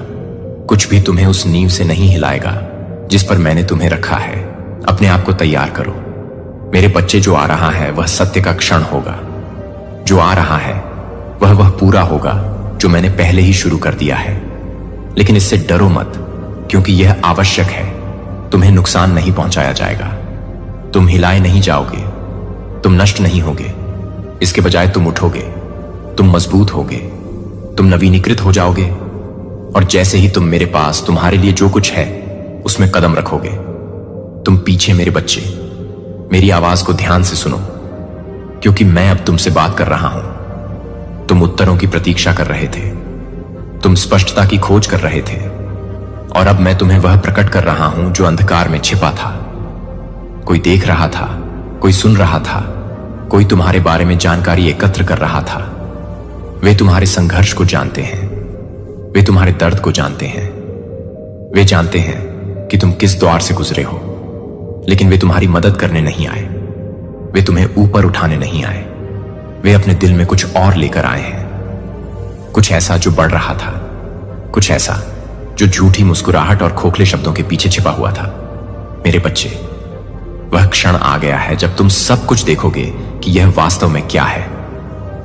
कुछ भी तुम्हें उस नींव से नहीं हिलाएगा जिस पर मैंने तुम्हें रखा है। अपने आप को तैयार करो मेरे बच्चे। जो आ रहा है वह सत्य का क्षण होगा। जो आ रहा है वह पूरा होगा जो मैंने पहले ही शुरू कर दिया है। लेकिन इससे डरो मत, क्योंकि यह आवश्यक है। तुम्हें नुकसान नहीं पहुंचाया जाएगा, तुम हिलाए नहीं जाओगे, तुम नष्ट नहीं होगे। इसके बजाय तुम उठोगे, तुम मजबूत होगे, तुम नवीनीकृत हो जाओगे। और जैसे ही तुम मेरे पास तुम्हारे लिए जो कुछ है उसमें कदम रखोगे, तुम पीछे मेरे बच्चे मेरी आवाज को ध्यान से सुनो, क्योंकि मैं अब तुमसे बात कर रहा हूं। तुम उत्तरों की प्रतीक्षा कर रहे थे, तुम स्पष्टता की खोज कर रहे थे, और अब मैं तुम्हें वह प्रकट कर रहा हूं जो अंधकार में छिपा था। कोई देख रहा था, कोई सुन रहा था, कोई तुम्हारे बारे में जानकारी एकत्र कर रहा था। वे तुम्हारे संघर्ष को जानते हैं, वे तुम्हारे दर्द को जानते हैं, वे जानते हैं कि तुम किस द्वार से गुजरे हो। लेकिन वे तुम्हारी मदद करने नहीं आए, वे तुम्हें ऊपर उठाने नहीं आए। वे अपने दिल में कुछ और लेकर आए हैं, कुछ ऐसा जो बढ़ रहा था, कुछ ऐसा जो झूठी मुस्कुराहट और खोखले शब्दों के पीछे छिपा हुआ था। मेरे बच्चे, वह क्षण आ गया है जब तुम सब कुछ देखोगे कि यह वास्तव में क्या है।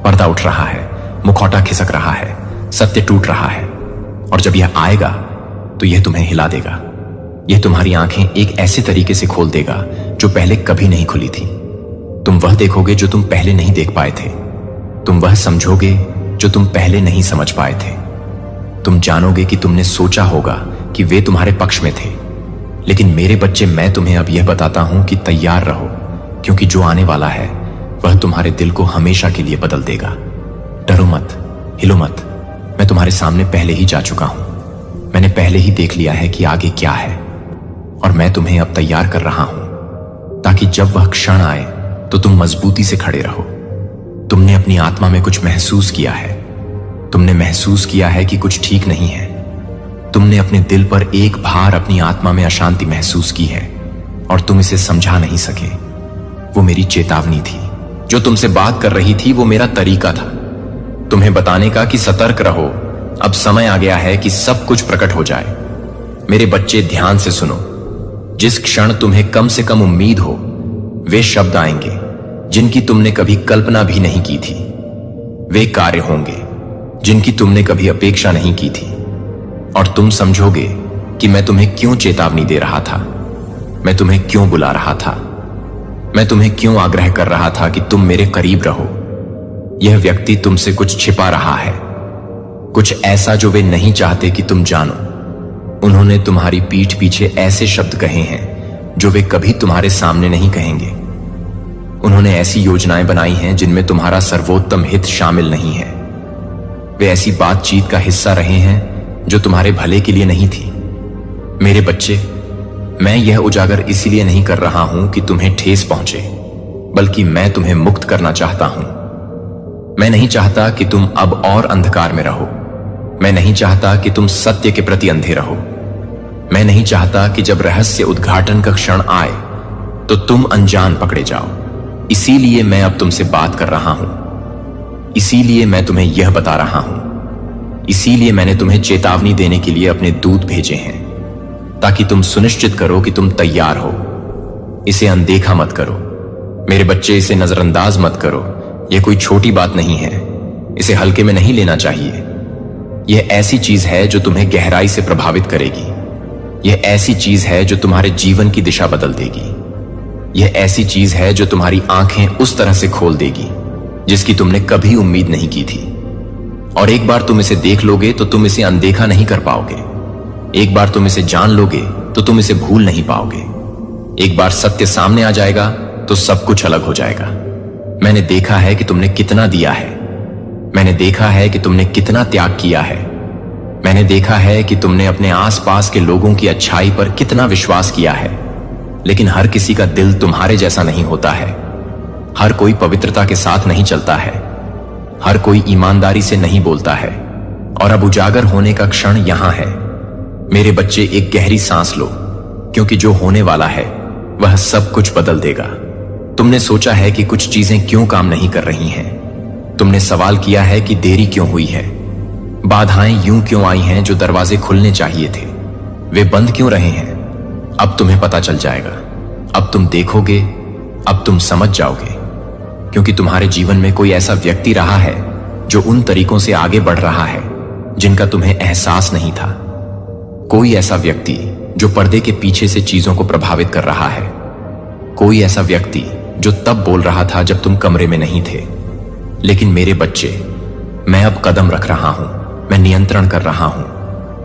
पर्दा उठ रहा है, मुखौटा खिसक रहा है, सत्य टूट रहा है। और जब यह आएगा तो यह तुम्हें हिला देगा। यह तुम्हारी आंखें एक ऐसे तरीके से खोल देगा जो पहले कभी नहीं खुली थी। तुम वह देखोगे जो तुम पहले नहीं देख पाए थे। तुम वह समझोगे जो तुम पहले नहीं समझ पाए थे। तुम जानोगे कि तुमने सोचा होगा कि वे तुम्हारे पक्ष में थे, लेकिन मेरे बच्चे, मैं तुम्हें अब यह बताता हूं कि तैयार रहो, क्योंकि जो आने वाला है वह तुम्हारे दिल को हमेशा के लिए बदल देगा। डरो मत, हिलो मत। मैं तुम्हारे सामने पहले ही जा चुका हूं। मैंने पहले ही देख लिया है कि आगे क्या है, और मैं तुम्हें अब तैयार कर रहा हूं ताकि जब वह क्षण आए तो तुम मजबूती से खड़े रहो। तुमने अपनी आत्मा में कुछ महसूस किया है, तुमने महसूस किया है कि कुछ ठीक नहीं है। तुमने अपने दिल पर एक भार, अपनी आत्मा में अशांति महसूस की है, और तुम इसे समझा नहीं सके। वो मेरी चेतावनी थी। जो तुमसे बात कर रही थी वो मेरा तरीका था, तुम्हें बताने का कि सतर्क रहो। अब समय आ गया है कि सब कुछ प्रकट हो जाए। मेरे बच्चे, ध्यान से सुनो। जिस क्षण तुम्हें कम से कम उम्मीद हो, वे शब्द आएंगे जिनकी तुमने कभी कल्पना भी नहीं की थी। वे कार्य होंगे जिनकी तुमने कभी अपेक्षा नहीं की थी, और तुम समझोगे कि मैं तुम्हें क्यों चेतावनी दे रहा था, मैं तुम्हें क्यों बुला रहा था, मैं तुम्हें क्यों आग्रह कर रहा था कि तुम मेरे करीब रहो। यह व्यक्ति तुमसे कुछ छिपा रहा है, कुछ ऐसा जो वे नहीं चाहते कि तुम जानो। उन्होंने तुम्हारी पीठ पीछे ऐसे शब्द कहे हैं जो वे कभी तुम्हारे सामने नहीं कहेंगे। उन्होंने ऐसी योजनाएं बनाई हैं जिनमें तुम्हारा सर्वोत्तम हित शामिल नहीं है। वे ऐसी बातचीत का हिस्सा रहे हैं जो तुम्हारे भले के लिए नहीं थी। मेरे बच्चे, मैं यह उजागर इसलिए नहीं कर रहा हूं कि तुम्हें ठेस पहुंचे, बल्कि मैं तुम्हें मुक्त करना चाहता हूं। मैं नहीं चाहता कि तुम अब और अंधकार में रहो। मैं नहीं चाहता कि तुम सत्य के प्रति अंधे रहो। मैं नहीं चाहता कि जब रहस्य उद्घाटन का क्षण आए तो तुम अनजान पकड़े जाओ। इसीलिए मैं अब तुमसे बात कर रहा हूं, इसीलिए मैं तुम्हें यह बता रहा हूं, इसीलिए मैंने तुम्हें चेतावनी देने के लिए अपने दूत भेजे हैं, ताकि तुम सुनिश्चित करो कि तुम तैयार हो। इसे अनदेखा मत करो मेरे बच्चे, इसे नजरअंदाज मत करो। यह कोई छोटी बात नहीं है, इसे हल्के में नहीं लेना चाहिए। यह ऐसी चीज है जो तुम्हें गहराई से प्रभावित करेगी। यह ऐसी चीज है जो तुम्हारे जीवन की दिशा बदल देगी। यह ऐसी चीज है जो तुम्हारी आंखें उस तरह से खोल देगी जिसकी तुमने कभी उम्मीद नहीं की थी। और एक बार तुम इसे देख लोगे तो तुम इसे अनदेखा नहीं कर पाओगे। एक बार तुम इसे जान लोगे तो तुम इसे भूल नहीं पाओगे। एक बार सत्य सामने आ जाएगा तो सब कुछ अलग हो जाएगा। मैंने देखा है कि तुमने कितना दिया है। मैंने देखा है कि तुमने कितना त्याग किया है। मैंने देखा है कि तुमने अपने आसपास के लोगों की अच्छाई पर कितना विश्वास किया है। लेकिन हर किसी का दिल तुम्हारे जैसा नहीं होता है। हर कोई पवित्रता के साथ नहीं चलता है। हर कोई ईमानदारी से नहीं बोलता है। और अब उजागर होने का क्षण यहां है। मेरे बच्चे, एक गहरी सांस लो, क्योंकि जो होने वाला है वह सब कुछ बदल देगा। तुमने सोचा है कि कुछ चीजें क्यों काम नहीं कर रही हैं। तुमने सवाल किया है कि देरी क्यों हुई है। बाधाएं यूं क्यों आई हैं जो दरवाजे खुलने चाहिए थे, वे बंद क्यों रहे हैं। अब तुम्हें पता चल जाएगा। अब तुम देखोगे, अब तुम समझ जाओगे, क्योंकि तुम्हारे जीवन में कोई ऐसा व्यक्ति रहा है जो उन तरीकों से आगे बढ़ रहा है जिनका तुम्हें एहसास नहीं था। कोई ऐसा व्यक्ति जो पर्दे के पीछे से चीजों को प्रभावित कर रहा है। कोई ऐसा व्यक्ति जो तब बोल रहा था जब तुम कमरे में नहीं थे। लेकिन मेरे बच्चे, मैं अब कदम रख रहा हूं। मैं नियंत्रण कर रहा हूं।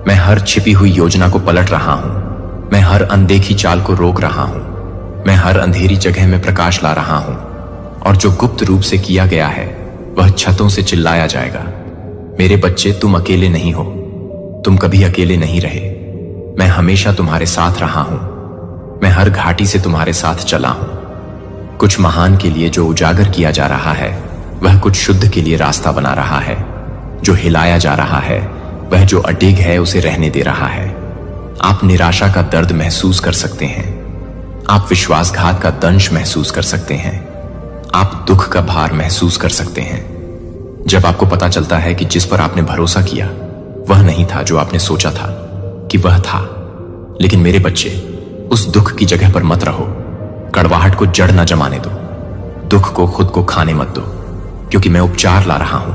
मैं हर छिपी हुई योजना को पलट रहा हूं। मैं हर अनदेखी चाल को रोक रहा हूं। मैं हर अंधेरी जगह में प्रकाश ला रहा हूं। और जो गुप्त रूप से किया गया है वह छतों से चिल्लाया जाएगा। मेरे बच्चे, तुम अकेले नहीं हो। तुम कभी अकेले नहीं रहे। मैं हमेशा तुम्हारे साथ रहा हूं। मैं हर घाटी से तुम्हारे साथ चला हूं। कुछ महान के लिए जो उजागर किया जा रहा है वह कुछ शुद्ध के लिए रास्ता बना रहा है। जो हिलाया जा रहा है वह जो अडिग है उसे रहने दे रहा है। आप निराशा का दर्द महसूस कर सकते हैं। आप विश्वासघात का दंश महसूस कर सकते हैं। आप दुख का भार महसूस कर सकते हैं। जब आपको पता चलता है कि जिस पर आपने भरोसा किया वह नहीं था जो आपने सोचा था कि वह था। लेकिन मेरे बच्चे, उस दुख की जगह पर मत रहो। कड़वाहट को जड़ न जमाने दो। दुख को खुद को खाने मत दो, क्योंकि मैं उपचार ला रहा हूं।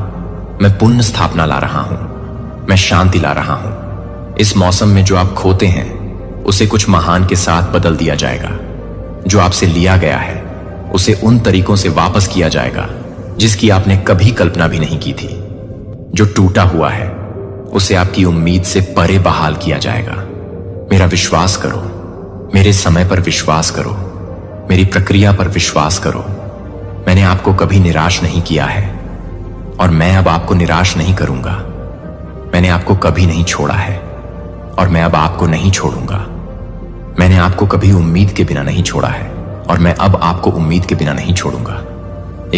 मैं पुण्य स्थापना ला रहा हूं। मैं शांति ला रहा हूं। इस मौसम में जो आप खोते हैं उसे कुछ महान के साथ बदल दिया जाएगा। जो आपसे लिया गया है उसे उन तरीकों से वापस किया जाएगा जिसकी आपने कभी कल्पना भी नहीं की थी। जो टूटा हुआ है उसे आपकी उम्मीद से परे बहाल किया जाएगा। मेरा विश्वास करो। मेरे समय पर विश्वास करो। मेरी प्रक्रिया पर विश्वास करो। मैंने आपको कभी निराश नहीं किया है और मैं अब आपको निराश नहीं करूंगा। मैंने आपको कभी नहीं छोड़ा है और मैं अब आपको नहीं छोड़ूंगा। मैंने आपको कभी उम्मीद के बिना नहीं छोड़ा है और मैं अब आपको उम्मीद के बिना नहीं छोड़ूंगा।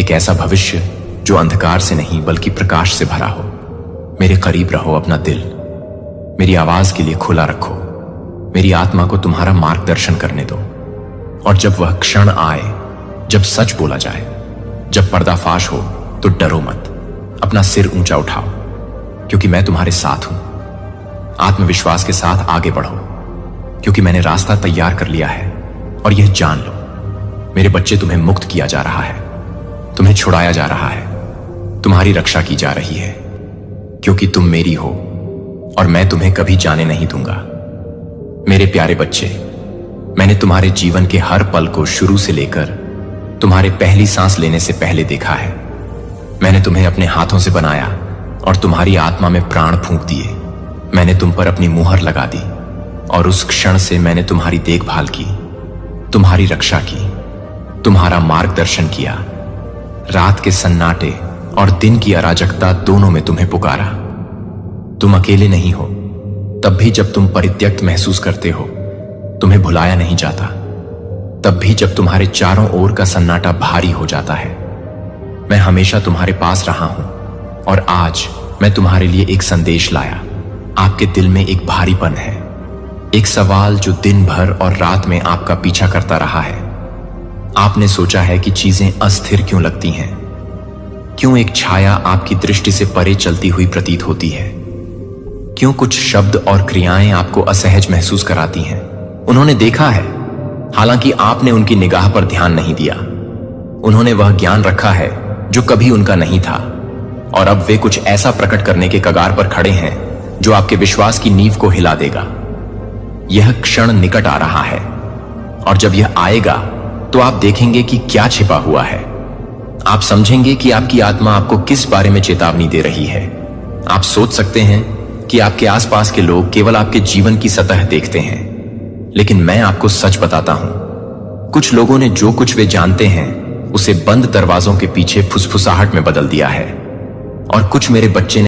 एक ऐसा भविष्य जो अंधकार से नहीं बल्कि प्रकाश से भरा हो। मेरे करीब रहो। अपना दिल मेरी आवाज के लिए खुला रखो। मेरी आत्मा को तुम्हारा मार्गदर्शन करने दो। और जब वह क्षण आए जब सच बोला जाए, जब पर्दाफाश हो, तो डरो मत। अपना सिर ऊंचा उठाओ, क्योंकि मैं तुम्हारे साथ हूं। आत्मविश्वास के साथ आगे बढ़ो, क्योंकि मैंने रास्ता तैयार कर लिया है। और यह जान लो, मेरे बच्चे, तुम्हें मुक्त किया जा रहा है। तुम्हें छुड़ाया जा रहा है। तुम्हारी रक्षा की जा रही है, क्योंकि तुम मेरी हो और मैं तुम्हें कभी जाने नहीं दूंगा। मेरे प्यारे बच्चे, मैंने तुम्हारे जीवन के हर पल को शुरू से लेकर तुम्हारे पहली सांस लेने से पहले देखा है। मैंने तुम्हें अपने हाथों से बनाया और तुम्हारी आत्मा में प्राण फूंक दिए। मैंने तुम पर अपनी मुहर लगा दी और उस क्षण से मैंने तुम्हारी देखभाल की, तुम्हारी रक्षा की, तुम्हारा मार्गदर्शन किया। रात के सन्नाटे और दिन की अराजकता दोनों में तुम्हें पुकारा। तुम अकेले नहीं हो। तब भी जब तुम परित्यक्त महसूस करते हो, तुम्हें भुलाया नहीं जाता। तब भी जब तुम्हारे चारों ओर का सन्नाटा भारी हो जाता है, मैं हमेशा तुम्हारे पास रहा हूं। और आज मैं तुम्हारे लिए एक संदेश लाया। आपके दिल में एक भारीपन है, एक सवाल जो दिन भर और रात में आपका पीछा करता रहा है। आपने सोचा है कि चीजें अस्थिर क्यों लगती हैं, क्यों एक छाया आपकी दृष्टि से परे चलती हुई प्रतीत होती है, क्यों कुछ शब्द और क्रियाएं आपको असहज महसूस कराती हैं। उन्होंने देखा है, हालांकि आपने उनकी निगाह पर ध्यान नहीं दिया। उन्होंने वह ज्ञान रखा है जो कभी उनका नहीं था, और अब वे कुछ ऐसा प्रकट करने के कगार पर खड़े हैं जो आपके विश्वास की नींव को हिला देगा। यह क्षण निकट आ रहा है, और जब यह आएगा तो आप देखेंगे कि क्या छिपा हुआ है। आप समझेंगे कि आपकी आत्मा आपको किस बारे में चेतावनी दे रही है। आप सोच सकते हैं कि आपके आसपास के लोग केवल आपके जीवन की सतह देखते हैं, लेकिन मैं आपको सच बताता हूं, कुछ लोगों ने जो कुछ वे जानते हैं उसे बंद दरवाजों के पीछे फुसफुसाहट में बदल दिया है, और कुछ मेरे बच्चे ने